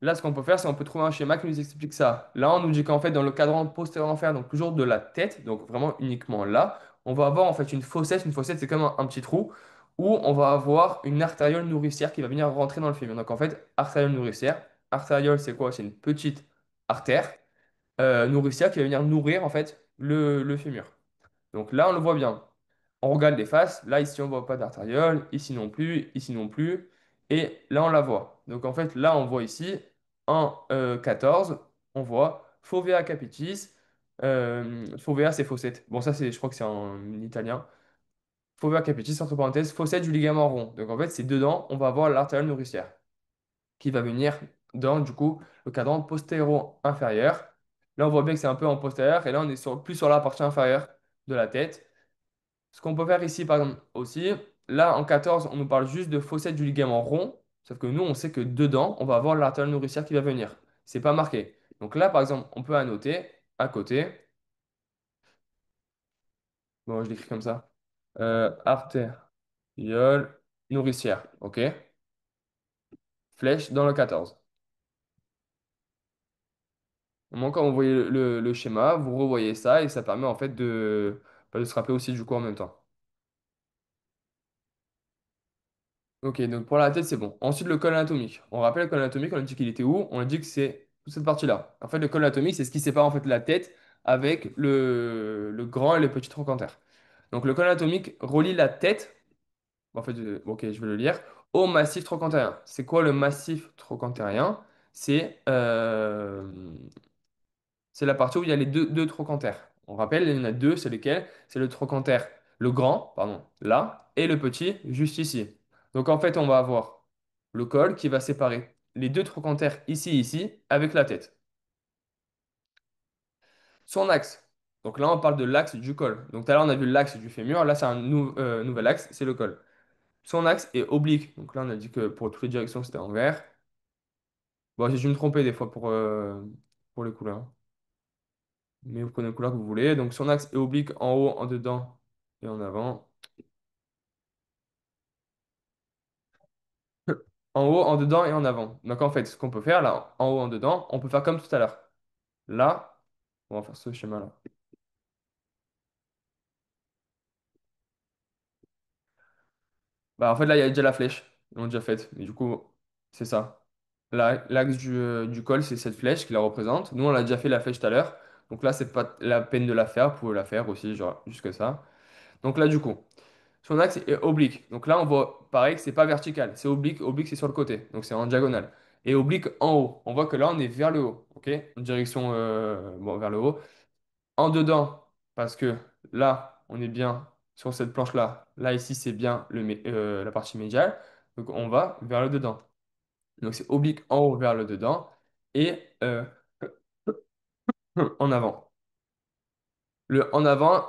Là, ce qu'on peut faire, c'est on peut trouver un schéma qui nous explique ça. Là, on nous dit qu'en fait, dans le cadran postéro-inférieur, donc toujours de la tête, donc vraiment uniquement là, on va avoir en fait une fossette. Une fossette, c'est comme un petit trou où on va avoir une artériole nourricière qui va venir rentrer dans le fémur. Donc en fait, artériole nourricière. Artériole, c'est quoi? C'est une petite artère nourricière qui va venir nourrir en fait le fémur. Donc là, on le voit bien. On regarde les faces. Là, ici, on voit pas d'artériole. Ici non plus. Ici non plus. Et là, on la voit. Donc, en fait, là, on voit ici, en 14, on voit fovea capitis. Fovea, c'est fossette. Bon, ça, je crois que c'est en italien. Fovea capitis, entre parenthèses, fossette du ligament rond. Donc, en fait, c'est dedans, on va avoir l'artériole nourricière qui va venir dans, du coup, le cadran postéro-inférieur. Là, on voit bien que c'est un peu en postérieur. Et là, on est plus sur la partie inférieure de la tête. Ce qu'on peut faire ici, par exemple, aussi, là, en 14, on nous parle juste de fossette du ligament rond, sauf que nous, on sait que dedans, on va avoir l'artère nourricière qui va venir. C'est pas marqué. Donc là, par exemple, on peut annoter à côté, bon, je l'écris comme ça, artériole nourricière, ok? Flèche dans le 14. Au moment quand vous voyez le schéma, vous revoyez ça et ça permet en fait de se rappeler aussi du coup en même temps. Ok, donc pour la tête, c'est bon. Ensuite, le col anatomique. On rappelle le col anatomique, on a dit qu'il était où? On a dit que c'est toute cette partie-là. En fait, le col anatomique, c'est ce qui sépare en fait la tête avec le grand et le petit trochanter. Donc, le col anatomique relie la tête, en fait, ok, je vais le lire, au massif trochantérien. C'est quoi le massif trochantérien? C'est c'est la partie où il y a les deux trochantères. On rappelle, il y en a deux, c'est lesquels? C'est le trochanter, le grand, pardon, là, et le petit, juste ici. Donc en fait, on va avoir le col qui va séparer les deux trochantères ici, ici, avec la tête. Son axe. Donc là, on parle de l'axe du col. Donc tout à l'heure, on a vu l'axe du fémur. Là, c'est un nouvel axe, c'est le col. Son axe est oblique. Donc là, on a dit que pour toutes les directions, c'était envers. Bon, j'ai dû me tromper des fois pour les couleurs. Mais vous prenez la couleur que vous voulez. Donc son axe est oblique en haut, en dedans et en avant. En haut, en dedans et en avant. Donc en fait, ce qu'on peut faire là, en haut, en dedans, on peut faire comme tout à l'heure. Là, on va faire ce schéma-là. Bah en fait là, il y a déjà la flèche. Ils l'ont déjà faite. Mais du coup, c'est ça. Là, l'axe du col, c'est cette flèche qui la représente. Nous, on a déjà fait la flèche tout à l'heure. Donc là, c'est pas la peine de la faire. Vous pouvez la faire aussi, genre, juste que ça. Donc là, du coup. son axe est oblique. Donc là, on voit pareil que c'est pas vertical, c'est oblique. Oblique, c'est sur le côté, donc c'est en diagonale. Et oblique en haut. On voit que là, on est vers le haut, ok? En direction bon, vers le haut. En dedans, parce que là, on est bien sur cette planche-là. Là, ici, c'est bien la partie médiale. Donc on va vers le dedans. Donc c'est oblique en haut vers le dedans et en avant. Le en avant,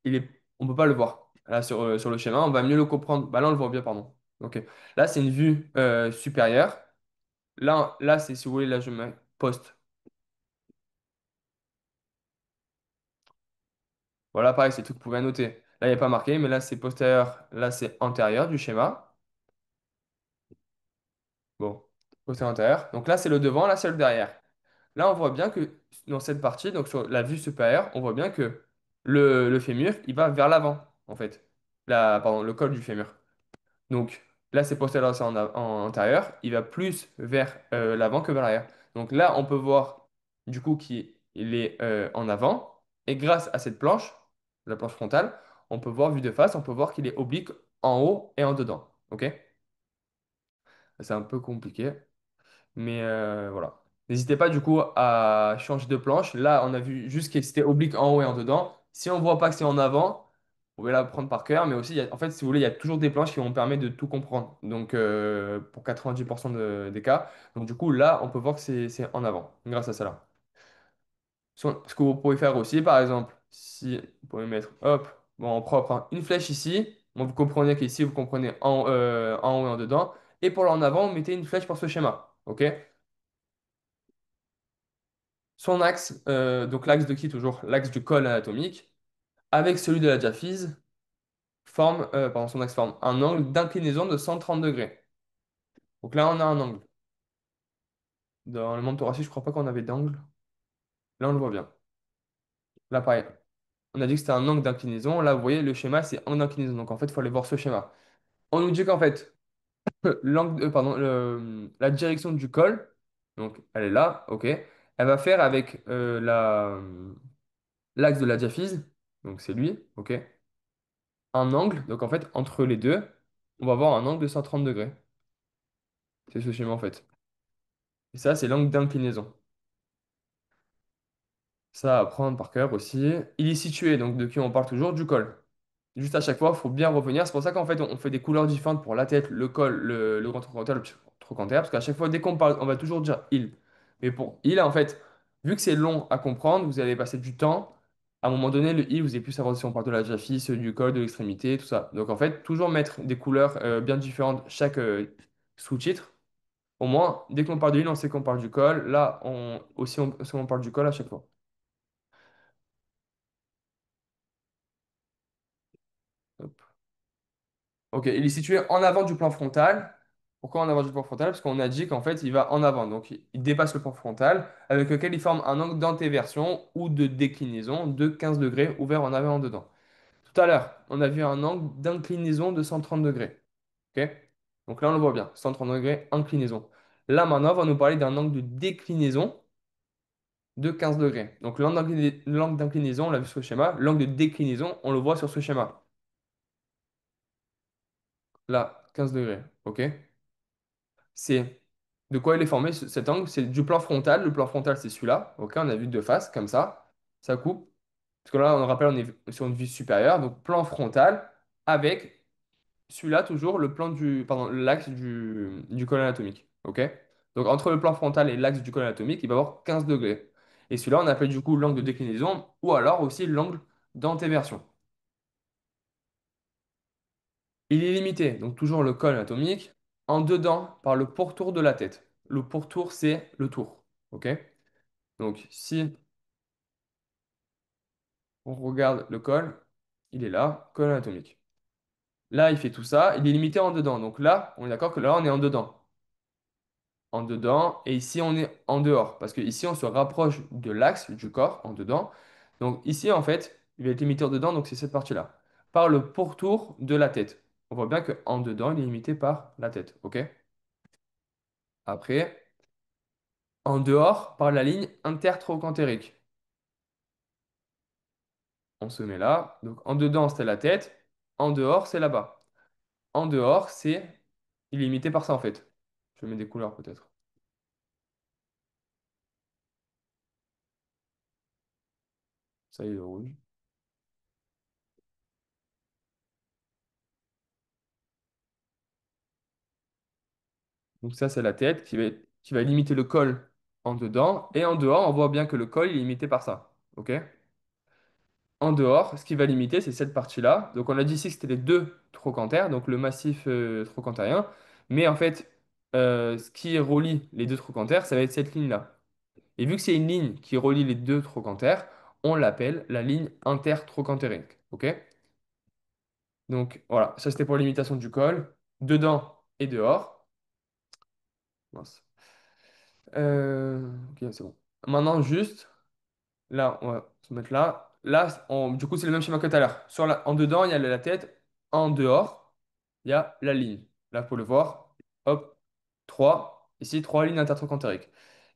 on ne peut pas le voir. Là, sur le schéma, on va mieux le comprendre. Bah, là, on le voit bien, pardon. Ok. Là, c'est une vue supérieure. Là c'est, si vous voulez, là, je mets poste. Voilà, pareil, c'est tout que vous pouvez noter. Là, il n'y a pas marqué, mais là, c'est postérieur. Là, c'est antérieur du schéma. Bon, postérieur antérieur. Donc là, c'est le devant, là, c'est le derrière. Là, on voit bien que dans cette partie, donc sur la vue supérieure, on voit bien que le fémur, il va vers l'avant, en fait. Pardon, le col du fémur. Donc là, c'est postérieur, c'est en antérieur. Il va plus vers l'avant que vers l'arrière. Donc là, on peut voir du coup qu'il est en avant. Et grâce à cette planche, la planche frontale, on peut voir vue de face, on peut voir qu'il est oblique en haut et en dedans. OK? C'est un peu compliqué. Mais voilà. N'hésitez pas du coup à changer de planche. Là, on a vu juste que c'était oblique en haut et en dedans. Si on ne voit pas que c'est en avant, vous pouvez la prendre par cœur. Mais aussi, en fait, si vous voulez, il y a toujours des planches qui vont permettre de tout comprendre. Donc, pour 90% des cas. Donc, du coup, là, on peut voir que c'est en avant grâce à ça là. Ce que vous pouvez faire aussi, par exemple, si vous pouvez mettre, hop, bon, en propre, hein, une flèche ici. Bon, vous comprenez qu'ici, vous comprenez en haut et en dedans. Et pour l'en avant, vous mettez une flèche pour ce schéma. OK? Son axe, donc l'axe de qui toujours? L'axe du col anatomique, avec celui de la diaphyse, pardon, son axe forme un angle d'inclinaison de 130 degrés. Donc là, on a un angle. Dans le monde thoracique, je crois pas qu'on avait d'angle. Là, on le voit bien. Là, pareil. On a dit que c'était un angle d'inclinaison. Là, vous voyez, le schéma, c'est angle d'inclinaison. Donc, en fait, il faut aller voir ce schéma. On nous dit qu'en fait, la direction du col, donc elle est là, ok. Elle va faire avec l'axe de la diaphyse, donc c'est lui, ok. Un angle, donc en fait, entre les deux, on va avoir un angle de 130 degrés. C'est ce schéma en fait. Et ça, c'est l'angle d'inclinaison. Ça à prendre par cœur aussi. Il est situé, donc de qui on parle toujours, du col. Juste à chaque fois, il faut bien revenir. C'est pour ça qu'en fait, on fait des couleurs différentes pour la tête, le col, le grand trochanter, le petit trochanter. Parce qu'à chaque fois, dès qu'on parle, on va toujours dire il. Mais pour il, en fait, vu que c'est long à comprendre, vous allez passer du temps. À un moment donné, le il, vous allez plus savoir si on parle de la diaphyse, du col, de l'extrémité, tout ça. Donc en fait, toujours mettre des couleurs bien différentes chaque sous-titre. Au moins, dès qu'on parle de il, on sait qu'on parle du col. Là, on parle du col à chaque fois. Hop. Ok, il est situé en avant du plan frontal. Pourquoi en avant du plan frontal? Parce qu'on a dit qu'en fait, il va en avant. Donc, il dépasse le plan frontal, avec lequel il forme un angle d'antéversion ou de déclinaison de 15 degrés ouvert en avant et en dedans. Tout à l'heure, on a vu un angle d'inclinaison de 130 degrés. Ok? Donc là, on le voit bien, 130 degrés, inclinaison. Là, maintenant, on va nous parler d'un angle de déclinaison de 15 degrés. Donc, l'angle d'inclinaison, on l'a vu sur le schéma. L'angle de déclinaison, on le voit sur ce schéma. Là, 15 degrés. OK? C'est de quoi il est formé cet angle? C'est du plan frontal. Le plan frontal, c'est celui-là. OK? On a vu de face, comme ça. Ça coupe. Parce que là, on rappelle, on est sur une vue supérieure. Donc, plan frontal avec celui-là, toujours pardon, l'axe du col anatomique. OK? Donc, entre le plan frontal et l'axe du col anatomique, il va y avoir 15 degrés. Et celui-là, on appelle du coup l'angle de déclinaison ou alors aussi l'angle d'antéversion. Il est limité, donc toujours le col anatomique, en dedans par le pourtour de la tête. Le pourtour, c'est le tour. OK? Donc, si on regarde le col, il est là, col anatomique. Là, il fait tout ça, il est limité en dedans. Donc là, on est d'accord que là, on est en dedans. En dedans, et ici, on est en dehors. Parce que ici, on se rapproche de l'axe du corps, en dedans. Donc ici, en fait, il va être limité en dedans, donc c'est cette partie-là. Par le pourtour de la tête. On voit bien qu'en dedans, il est limité par la tête. OK? Après. En dehors par la ligne intertrochantérique. On se met là. Donc en dedans, c'était la tête. En dehors, c'est là-bas. En dehors, c'est illimité par ça, en fait. Je mets des couleurs, peut-être. Ça y est, le rouge. Donc ça, c'est la tête qui va limiter le col en dedans. Et en dehors, on voit bien que le col est limité par ça. OK? En dehors, ce qui va limiter, c'est cette partie-là. Donc on a dit ici que c'était les deux trochantères, donc le massif trochantérien. Mais en fait, ce qui relie les deux trochantères, ça va être cette ligne-là. Et vu que c'est une ligne qui relie les deux trochantères, on l'appelle la ligne intertrochantérique. OK? Donc voilà, ça c'était pour la limitation du col, dedans et dehors. Mince. Ok, c'est bon. Maintenant, juste, là, on va se mettre là. Là, du coup, c'est le même schéma que tout à l'heure. En dedans, il y a la tête. En dehors, il y a la ligne. Là, pour le voir, hop, 3. Ici, 3 lignes intertrochantériques.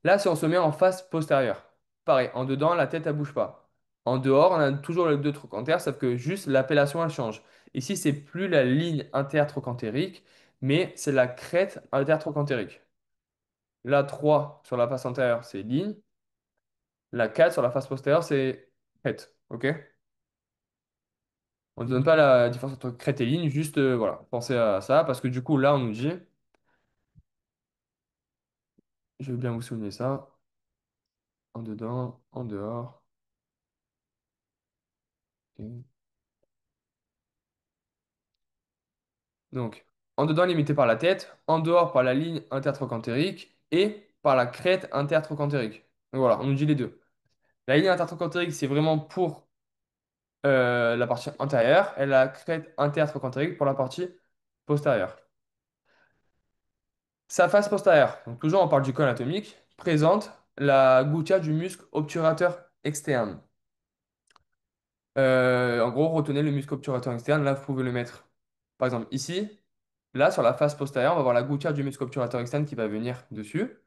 Là, si on se met en face postérieure, pareil, en dedans, la tête, elle bouge pas. En dehors, on a toujours les deux trochantères, sauf que juste l'appellation, elle change. Ici, c'est plus la ligne intertrochantérique, mais c'est la crête intertrochantérique. La 3 sur la face antérieure, c'est ligne. La 4 sur la face postérieure, c'est crête. OK? On ne donne pas la différence entre crête et ligne, juste voilà, pensez à ça, parce que du coup, là, on nous dit, je vais bien vous souligner ça, en dedans, en dehors. Ok. Donc, en dedans, limité par la tête, en dehors par la ligne intertrochantérique et par la crête intertrochantérique. Donc voilà, on nous dit les deux. La ligne intertrochantérique, c'est vraiment pour la partie antérieure, et la crête intertrochantérique pour la partie postérieure. Sa face postérieure, donc toujours on parle du col anatomique, présente la gouttière du muscle obturateur externe. En gros, retenez le muscle obturateur externe. Là, vous pouvez le mettre, par exemple, ici. Là, sur la face postérieure, on va voir la gouttière du muscle obturateur externe qui va venir dessus.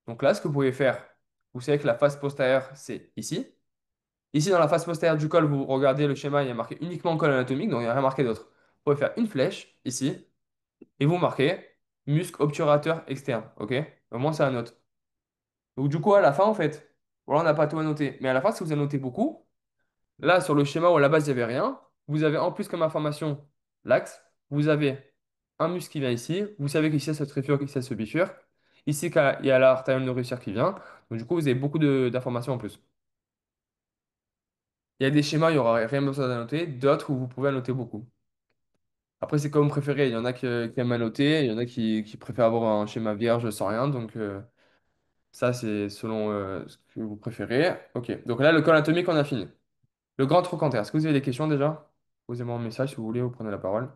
Donc là, ce que vous pouvez faire, vous savez que la face postérieure, c'est ici. Ici, dans la face postérieure du col, vous regardez le schéma, il y a marqué uniquement col anatomique, donc il n'y a rien marqué d'autre. Vous pouvez faire une flèche ici et vous marquez muscle obturateur externe. OK? Au moins, c'est un note. Donc du coup, à la fin, en fait, voilà, on n'a pas tout à noter. Mais à la fin, si vous annotez beaucoup, là, sur le schéma où à la base, il n'y avait rien, vous avez en plus comme information l'axe, vous avez un muscle qui vient ici, vous savez qu'ici, ça se trifurque, ici, ça se bifurque, ici, il y a l'artériole nourricière qui vient. Donc du coup, vous avez beaucoup d'informations en plus. Il y a des schémas, il n'y aura rien besoin d'annoter, d'autres où vous pouvez annoter beaucoup. Après, c'est comme vous préférez. Il y en a qui aiment annoter, il y en a qui préfèrent avoir un schéma vierge sans rien. Donc, ça, c'est selon ce que vous préférez. Ok. Donc là, le col anatomique, on a fini. Le grand trochanter. Est-ce que vous avez des questions déjà? Posez-moi un message si vous voulez, vous prenez la parole.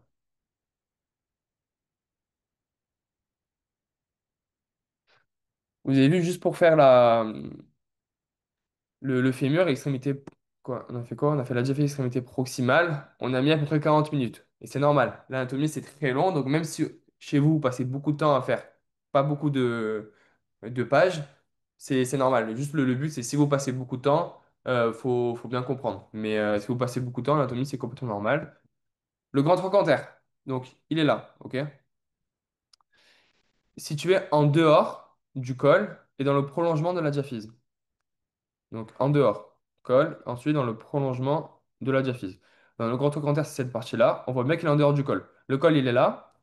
Vous avez vu, juste pour faire le fémur, extrémité. Quoi? On a fait quoi? On a fait la diaphyse extrémité proximale. On a mis à peu près 40 minutes. Et c'est normal. L'anatomie, c'est très long. Donc même si chez vous, vous passez beaucoup de temps à faire pas beaucoup de pages, c'est normal. Juste le but, c'est si vous passez beaucoup de temps, faut bien comprendre. Mais si vous passez beaucoup de temps, l'anatomie, c'est complètement normal. Le grand trochanter, donc il est là, ok? Situé en dehors du col et dans le prolongement de la diaphyse. Donc en dehors, col, ensuite dans le prolongement de la diaphyse. Dans le grand trochanter, c'est cette partie-là. On voit bien qu'il est en dehors du col. Le col, il est là.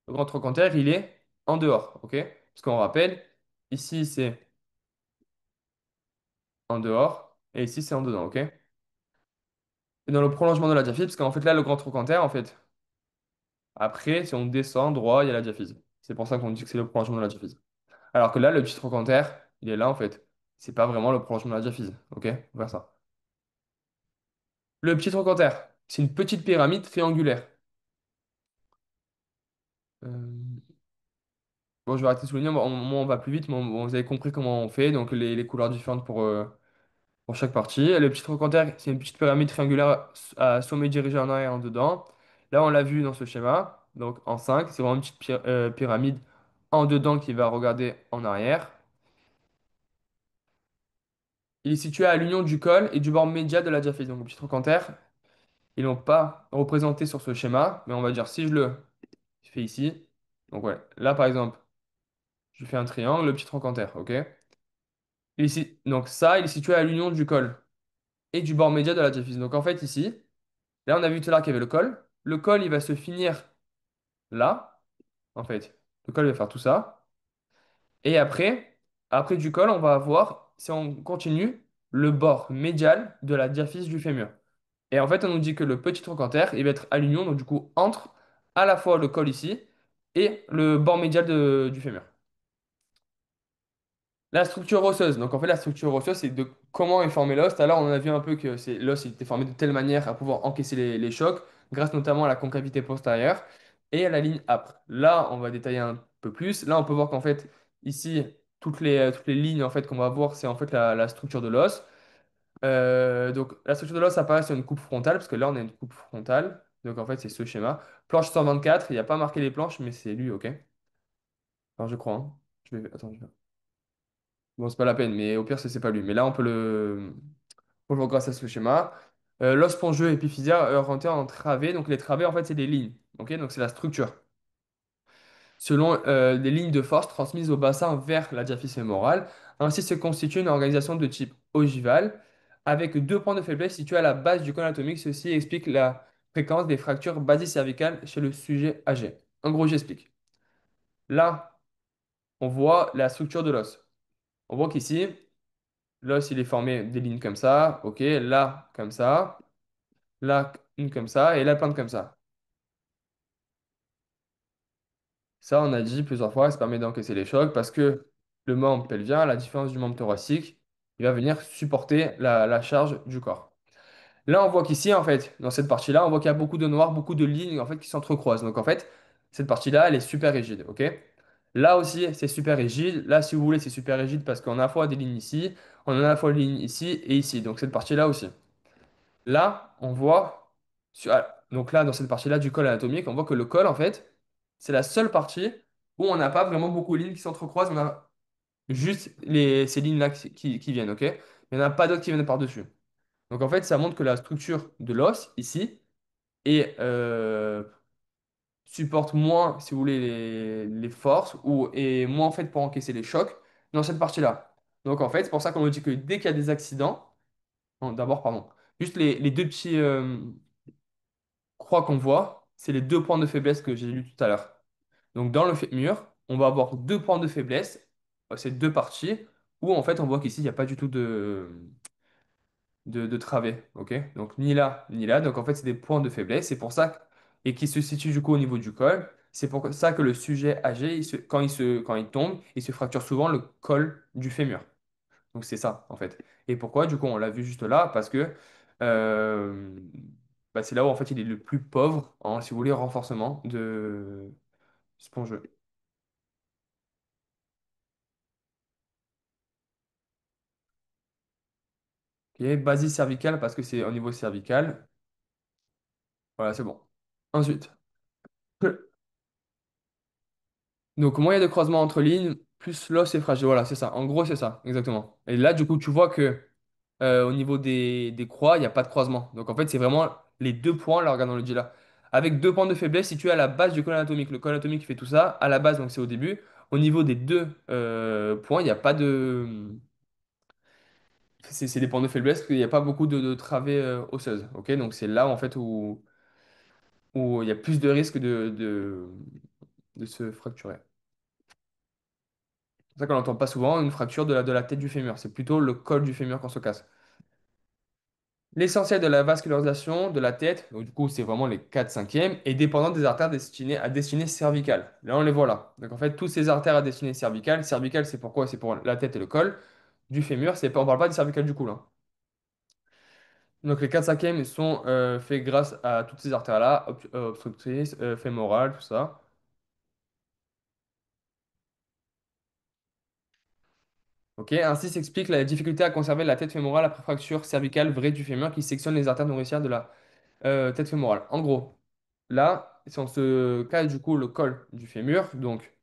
Le grand trochanter, il est en dehors, ok? Parce qu'on rappelle, ici, c'est en dehors et ici, c'est en dedans, ok? Et dans le prolongement de la diaphyse, parce qu'en fait, là, le grand trochanter, en fait, après, si on descend droit, il y a la diaphyse. C'est pour ça qu'on dit que c'est le prolongement de la diaphyse. Alors que là, le petit trochanter, il est là en fait. C'est pas vraiment le prolongement de la diaphyse. Ok? On va faire ça. Le petit trochanter, c'est une petite pyramide triangulaire. Euh, Bon, je vais arrêter de souligner, on va plus vite, mais vous avez compris comment on fait, donc les couleurs différentes pour chaque partie. Le petit trochanter, c'est une petite pyramide triangulaire à sommet dirigé en arrière et en dedans. Là, on l'a vu dans ce schéma, donc en 5 c'est vraiment une petite pyramide en dedans qui va regarder en arrière. Il est situé à l'union du col et du bord médial de la diaphyse. Donc, le petit trochanter, Ils l'ont pas représenté sur ce schéma, mais on va dire si je le fais ici. Donc ouais, là par exemple, je fais un triangle, le petit trochanter, ok? Ici, donc ça, il est situé à l'union du col et du bord médial de la diaphyse. Donc en fait ici, là on a vu tout à l'heure qu'il y avait le col. Le col, il va se finir là, en fait. Le col va faire tout ça. Et après du col, on va avoir, si on continue, le bord médial de la diaphyse du fémur. Et en fait, on nous dit que le petit trochanter, il va être à l'union, donc du coup, entre à la fois le col ici et le bord médial du fémur. La structure osseuse. Donc en fait, la structure osseuse, c'est de comment est formé l'os. Alors, on a vu un peu que l'os il était formé de telle manière à pouvoir encaisser les chocs, grâce notamment à la concavité postérieure et à la ligne âpre. Là, on va détailler un peu plus. Là, on peut voir qu'en fait, ici, toutes les lignes en fait, qu'on va voir, c'est en fait la structure de l'os. Donc, la structure de l'os apparaît sur une coupe frontale, parce que là, on a une coupe frontale. Donc, en fait, c'est ce schéma. Planche 124, il n'y a pas marqué les planches, mais c'est lui, ok? Enfin, je crois, hein. Attends, bon, c'est pas la peine, mais au pire, c'est pas lui. Mais là, on le voit grâce à ce schéma. L'os spongieux épiphysaire orienté en travée. Donc, les travées, en fait, c'est des lignes. Ok? Donc, c'est la structure. Selon des lignes de force transmises au bassin vers la diaphyse fémorale. Ainsi se constitue une organisation de type ogival avec deux points de faiblesse situés à la base du cône anatomique. Ceci explique la fréquence des fractures basicervicales chez le sujet âgé. En gros, j'explique. Là, on voit la structure de l'os. On voit qu'ici, l'os, il est formé des lignes comme ça, ok, là, comme ça, là, une comme ça, et là, plein de comme ça. Ça, on a dit plusieurs fois, ça permet d'encaisser les chocs parce que le membre pelvien, à la différence du membre thoracique, il va venir supporter la charge du corps. Là, on voit qu'ici, en fait, dans cette partie-là, on voit qu'il y a beaucoup de noir, beaucoup de lignes en fait, qui s'entrecroisent. Donc, en fait, cette partie-là, elle est super rigide. Ok? Là aussi, c'est super rigide. Là, si vous voulez, c'est super rigide parce qu'on a à la fois des lignes ici, on a à la fois des lignes ici et ici. Donc, cette partie-là aussi. Là, on voit, donc là, dans cette partie-là du col anatomique, on voit que le col, en fait, c'est la seule partie où on n'a pas vraiment beaucoup de lignes qui s'entrecroisent. On a juste ces lignes-là qui viennent. Ok? Il n'y en a pas d'autres qui viennent par-dessus. Donc en fait, ça montre que la structure de l'os, ici, supporte moins, si vous voulez, les forces ou est moins faite pour encaisser les chocs dans cette partie-là. Donc en fait, c'est pour ça qu'on nous dit que dès qu'il y a des accidents, non, d'abord, pardon, juste les deux petits croix qu'on voit, c'est les deux points de faiblesse que j'ai lus tout à l'heure. Donc dans le fémur, on va avoir deux points de faiblesse, ces deux parties, où en fait on voit qu'ici, il n'y a pas du tout de travée, ok? Donc ni là, ni là. Donc en fait, c'est des points de faiblesse. C'est pour ça et qui se situent du coup au niveau du col. C'est pour ça que le sujet âgé, quand il tombe, il se fracture souvent le col du fémur. Donc c'est ça, en fait. Et pourquoi? Du coup, on l'a vu juste là, parce que euh, c'est là où en fait il est le plus pauvre en, si vous voulez, renforcement de spongieux. Ok, basis cervicale parce que c'est au niveau cervical. Voilà, c'est bon. Ensuite. Donc, moins il y a de croisements entre lignes, plus l'os est fragile. Voilà, c'est ça. En gros, c'est ça, exactement. Et là, du coup, tu vois que au niveau des croix, il n'y a pas de croisement. Donc, en fait, c'est vraiment les deux points, là, regarde, on le dit là, avec deux points de faiblesse situés à la base du cône anatomique. Le cône anatomique fait tout ça, à la base, donc c'est au début. Au niveau des deux points, il n'y a pas de. C'est des points de faiblesse, parce qu'il n'y a pas beaucoup de travées osseuses. Ok, donc, c'est là, en fait, où il y a plus de risques de se fracturer. C'est pour ça qu'on n'entend pas souvent une fracture de la tête du fémur. C'est plutôt le col du fémur qu'on se casse. L'essentiel de la vascularisation de la tête, donc du coup, c'est vraiment les 4 cinquièmes, est dépendant des artères destinées à destinée cervicale. Là, on les voit là. Donc en fait, toutes ces artères à destinée cervicale, cervicale, c'est pourquoi? C'est pour la tête et le col. Du fémur, c'est pas, on parle pas du cervical du cou là. Donc les 4 cinquièmes sont faits grâce à toutes ces artères-là, obstructrices, fémorales, tout ça. Ok, ainsi s'explique la difficulté à conserver la tête fémorale après fracture cervicale vraie du fémur qui sectionne les artères nourricières de la tête fémorale. En gros, là, si on se casse du coup le col du fémur, donc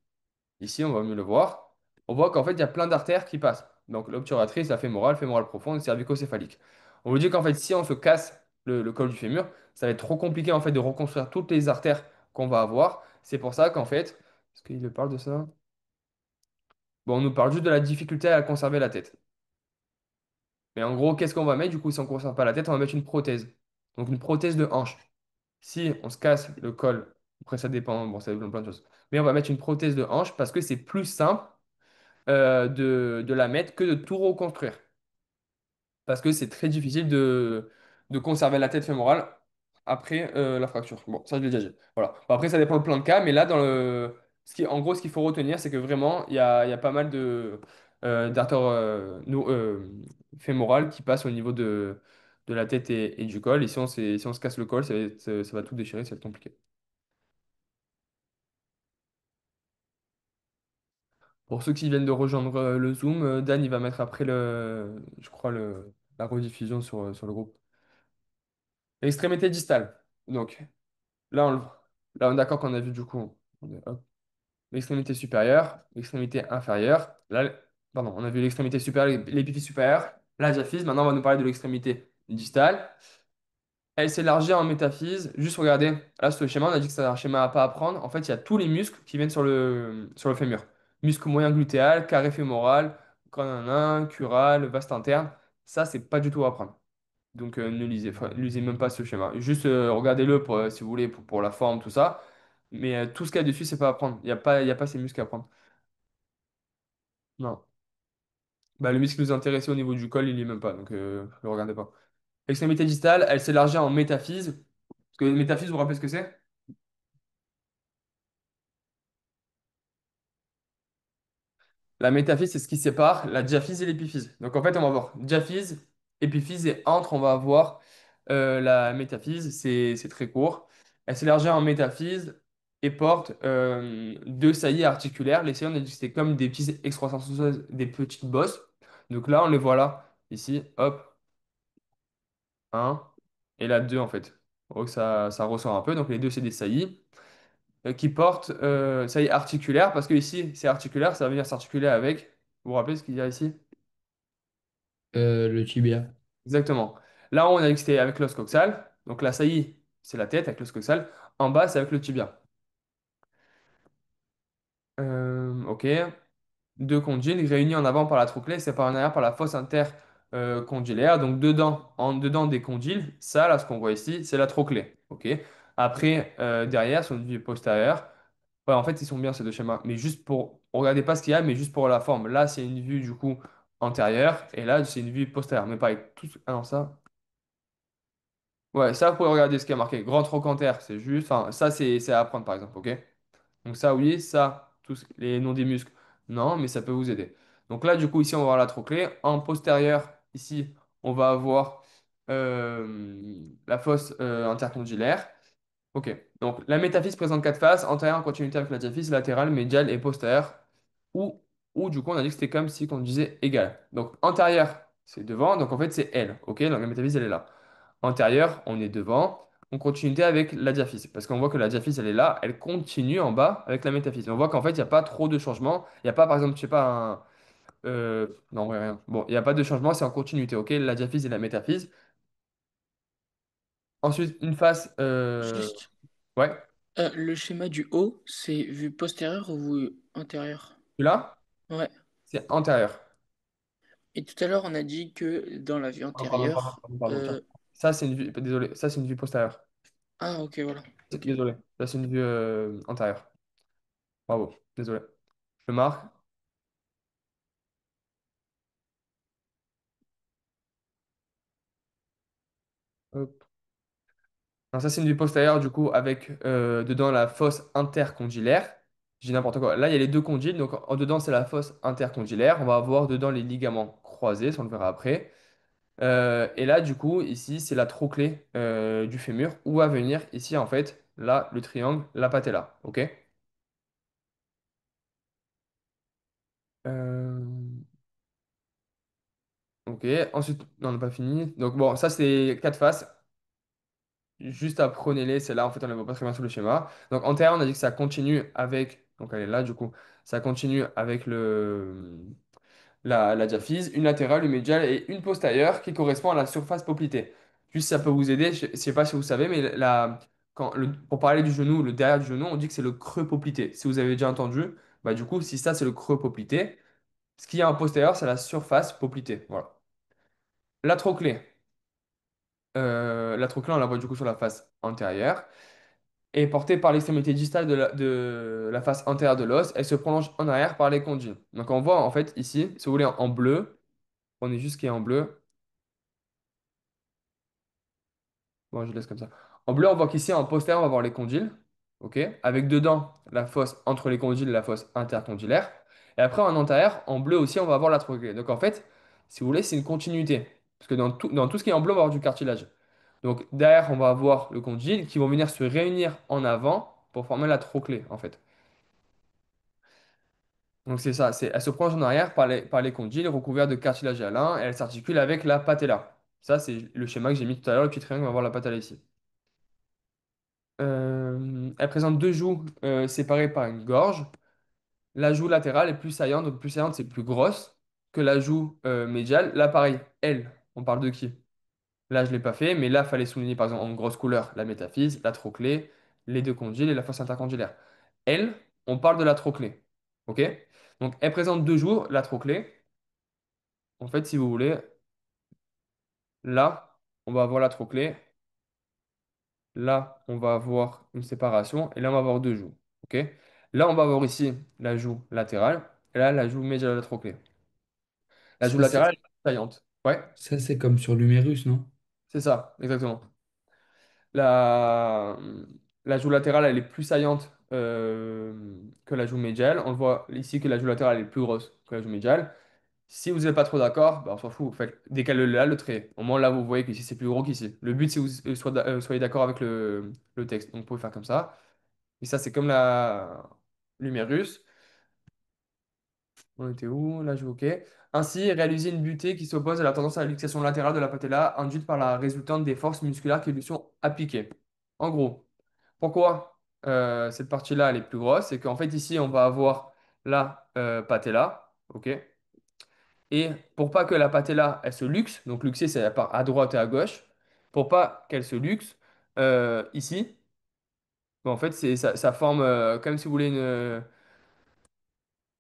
ici, on va mieux le voir, on voit qu'en fait, il y a plein d'artères qui passent. Donc l'obturatrice, la fémorale, fémorale profonde, cervico-céphalique. On vous dit qu'en fait, si on se casse le col du fémur, ça va être trop compliqué en fait de reconstruire toutes les artères qu'on va avoir. C'est pour ça qu'en fait, est-ce qu'il parle de ça? Bon, on nous parle juste de la difficulté à conserver la tête. Mais en gros, qu'est-ce qu'on va mettre? Du coup, si on ne conserve pas la tête, on va mettre une prothèse. Donc une prothèse de hanche. Si on se casse le col, après ça dépend, bon, ça dépend plein de choses. Mais on va mettre une prothèse de hanche parce que c'est plus simple de la mettre que de tout reconstruire. Parce que c'est très difficile de conserver la tête fémorale après la fracture. Bon, ça je l'ai déjà dit. Voilà. Bon, après, ça dépend de plein de cas, mais là, en gros, ce qu'il faut retenir, c'est que vraiment, il y a pas mal d'artères fémorales qui passent au niveau de la tête et du col. Et si on se casse le col, ça va tout déchirer, ça va être compliqué. Pour ceux qui viennent de rejoindre le Zoom, Dan, il va mettre après je crois, la rediffusion sur le groupe. L'extrémité distale. Donc, là, on est d'accord qu'on a vu du coup hop, l'extrémité supérieure, l'extrémité inférieure. Là, pardon, on a vu l'extrémité supérieure, l'épiphyse supérieure, la diaphyse. Maintenant, on va nous parler de l'extrémité distale. Elle s'élargit en métaphyse. Juste regardez, là, ce schéma, on a dit que c'est un schéma à pas apprendre. En fait, il y a tous les muscles qui viennent sur le fémur. Muscle moyen glutéal, carré fémoral, crâne cural, vaste interne. Ça, c'est pas du tout à apprendre. Donc, ne lisez, enfin, lisez même pas ce schéma. Juste regardez-le si vous voulez pour la forme, tout ça. Mais tout ce qu'il y a dessus, c'est pas à apprendre. Il y a pas ces muscles à apprendre. Non. Bah, le muscle qui nous intéressait au niveau du col, il y est même pas. Donc, ne le regardez pas. L'extrémité distale, elle s'élargit en métaphyse. Parce que métaphyse, vous vous rappelez ce que c'est? La métaphyse, c'est ce qui sépare la diaphyse et l'épiphyse. Donc en fait, on va voir diaphyse, épiphyse et entre, on va avoir la métaphyse. C'est très court. Elle s'élargit en métaphyse et porte deux saillies articulaires. Les saillies, on a dit que c'était comme des petites excroissances osseuses, des petites bosses. Donc là, on les voit là, ici, hop, un, et là, deux en fait. Donc ça ressort un peu. Donc les deux, c'est des saillies qui portent saillies articulaires parce que ici, c'est articulaire, ça va venir s'articuler avec. Vous vous rappelez ce qu'il y a ici? Le tibia. Exactement. Là, on a dit que c'était avec l'os coxal. Donc la saillie, c'est la tête avec l'os coxal. En bas, c'est avec le tibia. Ok. Deux condyles réunis en avant par la trochlée, séparés en arrière par la fosse intercondylaire. Donc dedans des condyles, ça, là, ce qu'on voit ici, c'est la trochlée. Ok. Après, derrière, sur une vue postérieure. Ouais, en fait, ils sont bien ces deux schémas. Mais juste pour. Regardez pas ce qu'il y a, mais juste pour la forme. Là, c'est une vue du coup antérieure. Et là, c'est une vue postérieure. Mais pareil, tout. Ah non, ça. Ouais, ça, vous pouvez regarder ce qui a marqué. Grand trochanter, c'est juste. Enfin, ça, c'est à apprendre, par exemple, ok? Donc ça, oui, ça, tous les noms des muscles, non, mais ça peut vous aider. Donc là, du coup, ici, on va avoir la trochlée. En postérieur, ici, on va avoir la fosse intercondylaire. Ok. Donc la métaphyse présente quatre faces, antérieure en continuité avec la diaphyse, latérale, médiale et postérieure. Ou, ou du coup, on a dit que c'était comme si on disait égal. Donc antérieure, c'est devant, donc en fait, c'est elle. Ok? Donc la métaphyse, elle est là. Antérieure, on est devant, en continuité avec la diaphyse. Parce qu'on voit que la diaphyse, elle est là, elle continue en bas avec la métaphyse. On voit qu'en fait, il n'y a pas trop de changements. Il n'y a pas, par exemple, je sais pas, non, ouais, rien. Bon, il n'y a pas de changement, c'est en continuité, ok? La diaphyse et la métaphyse. Ensuite, une face... Juste, Ouais, le schéma du haut, c'est vue postérieure ou vue antérieure? celui-là, Ouais. c'est antérieur. Et tout à l'heure, on a dit que dans la vue Ah, pardon, pardon, antérieure. pardon, pardon, tiens. Ça, c'est une vue... Désolé, ça, c'est une vue postérieure. Ah, ok, voilà. Désolé, ça, c'est une vue antérieure. Bravo, désolé. Je le marque. Hop. Non, ça, c'est une vue postérieure, du coup, avec dedans la fosse intercondylaire. Je dis n'importe quoi. Là, il y a les deux condyles. Donc, en dedans, c'est la fosse intercondylaire. On va avoir dedans les ligaments croisés, ça, on le verra après. Et là, du coup, ici, c'est la trochlée du fémur. Où va venir, ici, en fait, là, le triangle, la patella. OK? Euh, OK. Ensuite, non, on n'a pas fini. Donc, bon, ça, c'est quatre faces. Juste apprenez-les, c'est là en fait on ne les voit pas très bien sous le schéma. Donc en terre, on a dit que ça continue avec, donc elle est là du coup, ça continue avec la diaphyse, une latérale, une médiale et une postérieure qui correspond à la surface poplitée. Juste, ça peut vous aider. Je ne sais pas si vous savez, mais pour parler du genou, le derrière du genou, on dit que c'est le creux poplité. Si vous avez déjà entendu, bah, du coup, si ça, c'est le creux poplité, ce qu'il y a en postérieur, c'est la surface poplitée. Voilà. La trochlée. La trochlée, on la voit du coup sur la face antérieure. Et portée par l'extrémité distale de la face antérieure de l'os, elle se prolonge en arrière par les condyles. Donc on voit en fait ici, si vous voulez en bleu, on est juste qui est en bleu. Bon, je laisse comme ça. En bleu, on voit qu'ici en postérieur, on va voir les condyles, ok, avec dedans la fosse entre les condyles et la fosse intercondylaire. Et après en antérieur, en bleu aussi, on va avoir la trochlée. Donc en fait, si vous voulez, c'est une continuité. Parce que dans tout ce qui est en bleu, on va avoir du cartilage. Donc derrière, on va avoir le condyle qui vont venir se réunir en avant pour former la trochlée, en fait. Donc c'est ça, elle se prolonge en arrière par les condyles recouverts de cartilage hyaline et elle s'articule avec la patella. Ça, c'est le schéma que j'ai mis tout à l'heure, le petit triangle, on va voir la patella ici. Elle présente deux joues séparées par une gorge. La joue latérale est plus saillante, donc plus saillante, c'est plus grosse que la joue médiale. Là, pareil, elle, on parle de qui? Là, je ne l'ai pas fait, mais là, il fallait souligner par exemple en grosse couleur la métaphyse, la trochlée, les deux condyles et la fosse intercondylaire. Elle, on parle de la trochlée. OK? Donc, elle présente deux joues, la trochlée. En fait, si vous voulez, là, on va avoir la trochlée. Là, on va avoir une séparation. Et là, on va avoir deux joues. OK? Là, on va avoir ici la joue latérale. Et là, la joue médiale de la trochlée. La joue Ça, c'est latérale est saillante. Ouais, ça, c'est comme sur l'humérus, non? c'est ça, exactement. La, la joue latérale, elle est plus saillante que la joue médiale. On le voit ici que la joue latérale est plus grosse que la joue médiale. Si vous n'êtes pas trop d'accord, bah, on s'en fout. Vous faites décaler là le trait. Au moins là, vous voyez qu'ici c'est plus gros qu'ici. Le but, c'est que vous soyez d'accord avec le texte. Donc vous pouvez faire comme ça. Et ça, c'est comme l'humérus. On était où? Là, je OK. Ainsi, réaliser une butée qui s'oppose à la tendance à la luxation latérale de la patella induite par la résultante des forces musculaires qui lui sont appliquées. En gros, pourquoi cette partie-là, elle est plus grosse? C'est qu'en fait, ici, on va avoir la patella. OK? Et pour pas que la patella, elle se luxe, donc luxer, c'est la part à droite et à gauche, pour pas qu'elle se luxe, ici, en fait, ça forme, comme si vous voulez,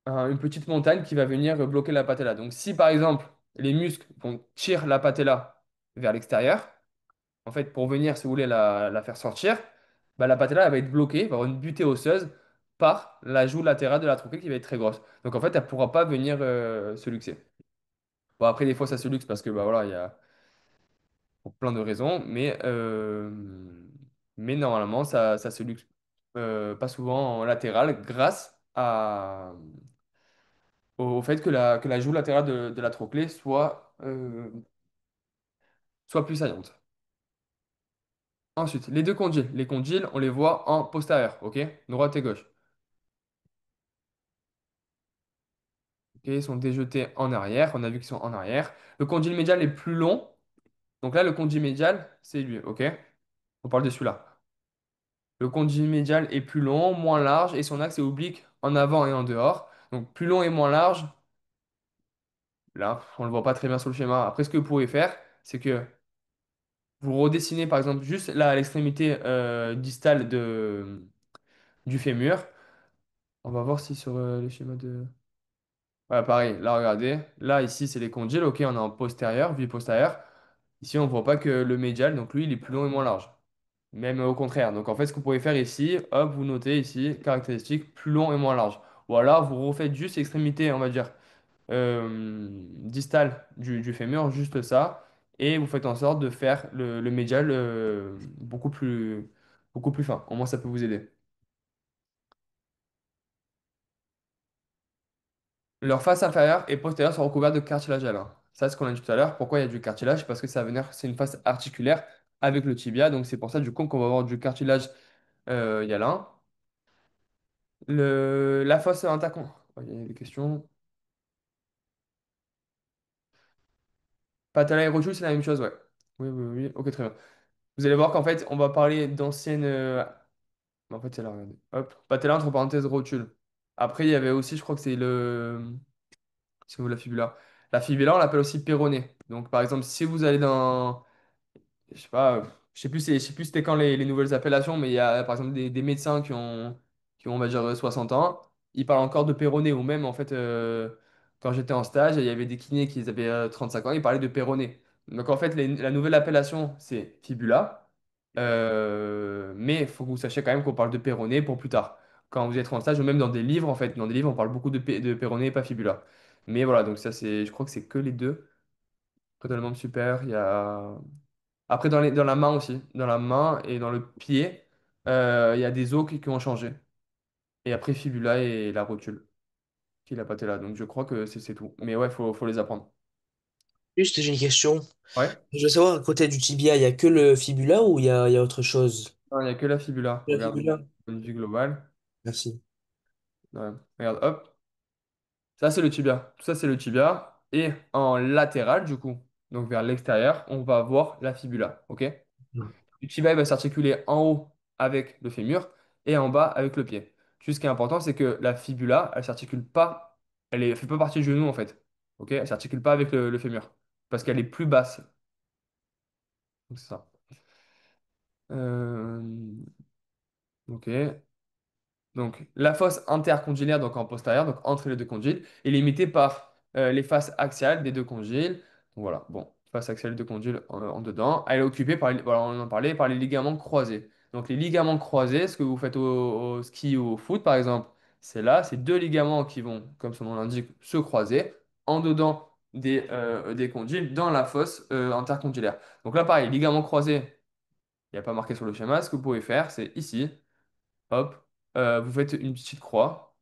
une petite montagne qui va venir bloquer la patella. Donc, si par exemple, les muscles vont tirer la patella vers l'extérieur, en fait, pour venir, si vous voulez, la faire sortir, bah, la patella elle va être bloquée, va avoir une butée osseuse par la joue latérale de la trochlée qui va être très grosse. Donc, en fait, elle ne pourra pas venir se luxer. Bon, après, des fois, ça se luxe parce que, bah voilà, il y a pour plein de raisons, mais normalement, ça se luxe pas souvent en latéral grâce au fait que la joue latérale de la trochlée soit plus saillante. Ensuite, les deux condyles. Les condyles, on les voit en postérieur, ok? Droite et gauche. Ok, ils sont déjetés en arrière. On a vu qu'ils sont en arrière. Le condyle médial est plus long. Donc là, le condyle médial, c'est lui, ok? On parle de celui-là. Le condyle médial est plus long, moins large, et son axe est oblique en avant et en dehors. Donc plus long et moins large, là, on ne le voit pas très bien sur le schéma. Après, ce que vous pouvez faire, c'est que vous redessinez, par exemple, juste là, à l'extrémité distale du fémur. On va voir si sur le schéma de... Voilà, pareil, là, regardez. Là, ici, c'est les condyles. Ok, on est en postérieur, vue postérieure. Ici, on ne voit pas que le médial, donc lui, il est plus long et moins large. Même au contraire. Donc, en fait, ce que vous pouvez faire ici, hop, vous notez ici, caractéristique, plus long et moins large. Ou alors, vous refaites juste l'extrémité, on va dire, distale du fémur, juste ça. Et vous faites en sorte de faire le médial beaucoup plus fin. Au moins, ça peut vous aider. Leur face inférieure et postérieure sont recouvertes de cartilage hyaline. Ça, c'est ce qu'on a dit tout à l'heure. Pourquoi il y a du cartilage? Parce que ça va venir, c'est une face articulaire avec le tibia. Donc, c'est pour ça, du coup, qu'on va avoir du cartilage hyalin. La fosse intercon... Oh, il y a des questions. Patella et rotule, c'est la même chose, ouais. Oui, oui, oui. Ok, très bien. Vous allez voir qu'en fait, on va parler d'anciennes. En fait, c'est là, regardez. Hop. Patella, entre parenthèses, rotule. Après, il y avait aussi, je crois que c'est le. C'est où la fibula? La fibula, on l'appelle aussi péroné. Donc, par exemple, si vous allez dans je sais pas, je sais plus c'était quand les nouvelles appellations, mais il y a par exemple des médecins qui ont, on va dire, 60 ans, ils parlent encore de péroné, ou même en fait, quand j'étais en stage, il y avait des kinés qui avaient 35 ans, ils parlaient de péroné. Donc en fait, la nouvelle appellation, c'est fibula. Mais il faut que vous sachiez quand même qu'on parle de péroné pour plus tard. Quand vous êtes en stage, ou même dans des livres, en fait, dans des livres, on parle beaucoup de péroné et pas fibula. Mais voilà, donc ça, je crois que c'est que les deux. Totalement super. Il y a... Après, dans la main aussi, dans la main et dans le pied, il y a des os qui ont changé. Et après, fibula et la rotule qui l'a pas là. Donc je crois que c'est tout. Mais ouais, faut les apprendre. Juste, j'ai une question. Ouais, Je veux savoir, à côté du tibia, il y a que le fibula ou il y a autre chose? non, il n'y a que la fibula. La Regarde, fibula. une vue globale. Merci. Ouais. Regarde, hop. Ça, c'est le tibia. Tout ça, c'est le tibia. Et en latéral, du coup, donc vers l'extérieur, on va avoir la fibula. OK? Le tibia il va s'articuler en haut avec le fémur et en bas avec le pied. Juste ce qui est important, c'est que la fibula, elle s'articule pas, fait pas partie du genou en fait. OK? Elle s'articule pas avec le fémur parce qu'elle est plus basse. Donc, c'est ça. Euh, OK. Donc, la fosse intercondylaire, donc en postérieur, donc entre les deux condyles, est limitée par les faces axiales des deux condyles. Donc voilà, bon, face axiale des deux condyles en dedans. Elle est occupée par, voilà, on en parlait, par les ligaments croisés. Donc, les ligaments croisés, ce que vous faites au ski ou au foot, par exemple, c'est là, c'est deux ligaments qui vont, comme son nom l'indique, se croiser en dedans des condyles dans la fosse intercondylaire. Donc là, pareil, ligaments croisés, il n'y a pas marqué sur le schéma. Ce que vous pouvez faire, c'est ici. Hop, vous faites une petite croix.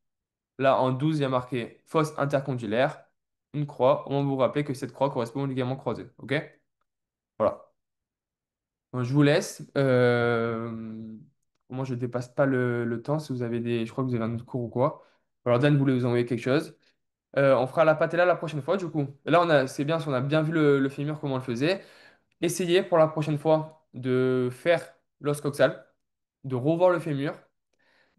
Là, en 12, il y a marqué fosse intercondylaire, une croix. On va vous rappeler que cette croix correspond au ligament croisé. OK? Voilà. Bon, je vous laisse. Moi, je ne dépasse pas le temps. Si vous avez des... Je crois que vous avez un autre cours ou quoi. Alors, Dan voulait vous envoyer quelque chose. On fera la patella la prochaine fois, du coup. Là, c'est bien, si on a bien vu le fémur, comment on le faisait. Essayez pour la prochaine fois de faire l'os coxal, de revoir le fémur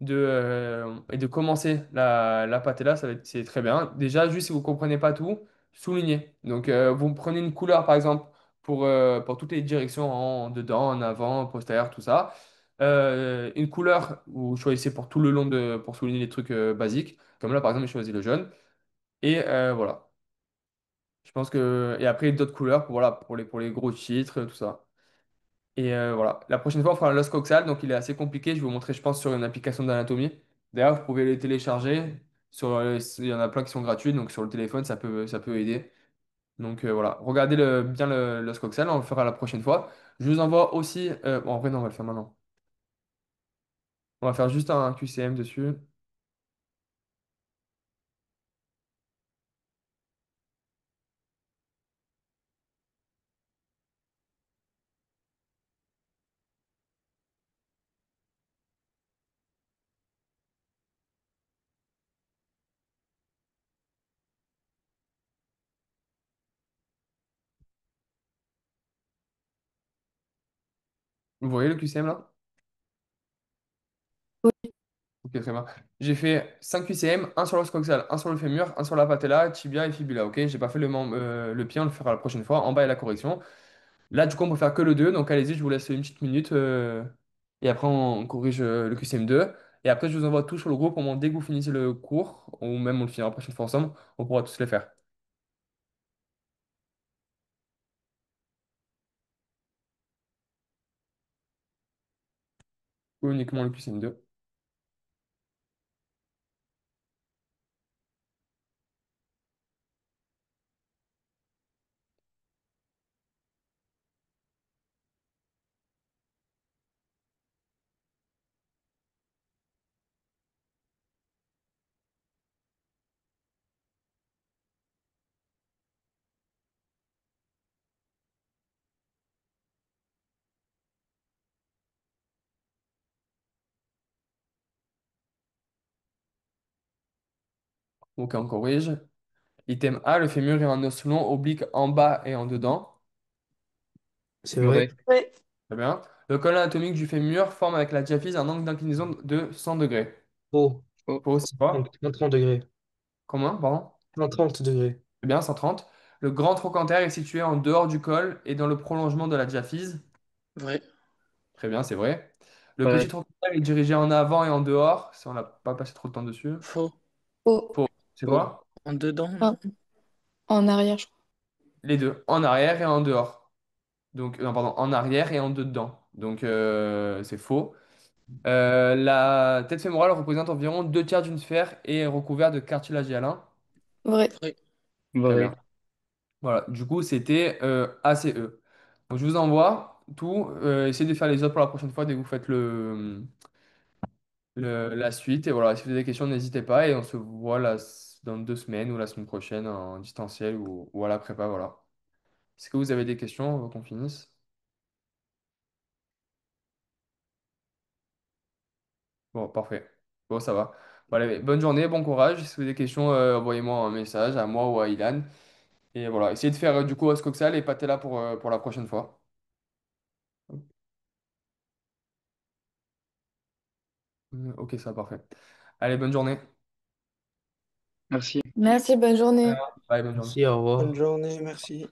et de commencer la patella, c'est très bien. Déjà, juste si vous ne comprenez pas tout, soulignez. Donc, vous prenez une couleur, par exemple, pour toutes les directions, en dedans, en avant, en postérieur, tout ça. Une couleur, vous choisissez pour tout le long pour souligner les trucs basiques. Comme là, par exemple, j'ai choisi le jaune. Et voilà. Je pense que... Et après, d'autres couleurs voilà, pour les gros titres, tout ça. Et voilà. La prochaine fois, on fera un Lost Coxal. Donc, il est assez compliqué. Je vais vous montrer, je pense, sur une application d'anatomie. D'ailleurs, vous pouvez les télécharger. Il y en a plein qui sont gratuits. Donc, sur le téléphone, ça peut aider. Donc, voilà. Regardez bien le Lost Coxal. On le fera la prochaine fois. Je vous envoie aussi. Bon, en vrai, non, on va le faire maintenant. On va faire juste un QCM dessus. Vous voyez le QCM là? Ok, très bien. J'ai fait 5 QCM, un sur l'os coxal, un sur le fémur, un sur la patella, tibia et fibula. Ok, j'ai pas fait le pied, on le fera la prochaine fois. En bas, il y a la correction. Là, du coup, on peut faire que le 2. Donc, allez-y, je vous laisse une petite minute. Et après, on corrige le QCM2. Et après, je vous envoie tout sur le groupe. Au moins, dès que vous finissez le cours, ou même on le finira la prochaine fois ensemble, on pourra tous les faire. Ou uniquement le QCM2. Donc, on corrige. Item A, le fémur est un os long oblique en bas et en dedans. C'est vrai. Ouais. Ouais. Très bien. Le col anatomique du fémur forme avec la diaphyse un angle d'inclinaison de 100 degrés. Oh, Oh. Faux, c'est quoi? 130 degrés. Combien, pardon? 130 degrés. C'est bien, 130. Le grand trochanter est situé en dehors du col et dans le prolongement de la diaphyse. Vrai. Très bien, c'est vrai. Le petit Ouais. trophée est dirigé en avant et en dehors. Ça, on n'a pas passé trop de temps dessus. Faux. Faux. Faux. C'est Faux. quoi? En dedans, non? En, en arrière, je crois. Les deux. En arrière et en dehors. Donc, non, pardon, en arrière et en dedans. Donc, c'est faux. La tête fémorale représente environ deux tiers d'une sphère et est recouverte de cartilage hyalin. Vrai. Vrai. Très Vrai. bien. Voilà, du coup, c'était ACE. Donc, je vous envoie tout. Essayez de faire les autres pour la prochaine fois dès que vous faites la suite. Et voilà, si vous avez des questions, n'hésitez pas. Et on se voit dans 2 semaines ou la semaine prochaine en distanciel ou à la prépa. Voilà. Est-ce que vous avez des questions avant qu'on finisse? Bon, parfait. Bon, ça va. Voilà, bonne journée, bon courage. Si vous avez des questions, envoyez-moi un message à moi ou à Ilan. Et voilà, essayez de faire du coup Ascoxal et Patella pour la prochaine fois. Ok, ça, parfait. Allez, bonne journée. Merci. Merci, bonne journée. Bye, bonne journée. Merci, au Bonne revoir. journée, merci.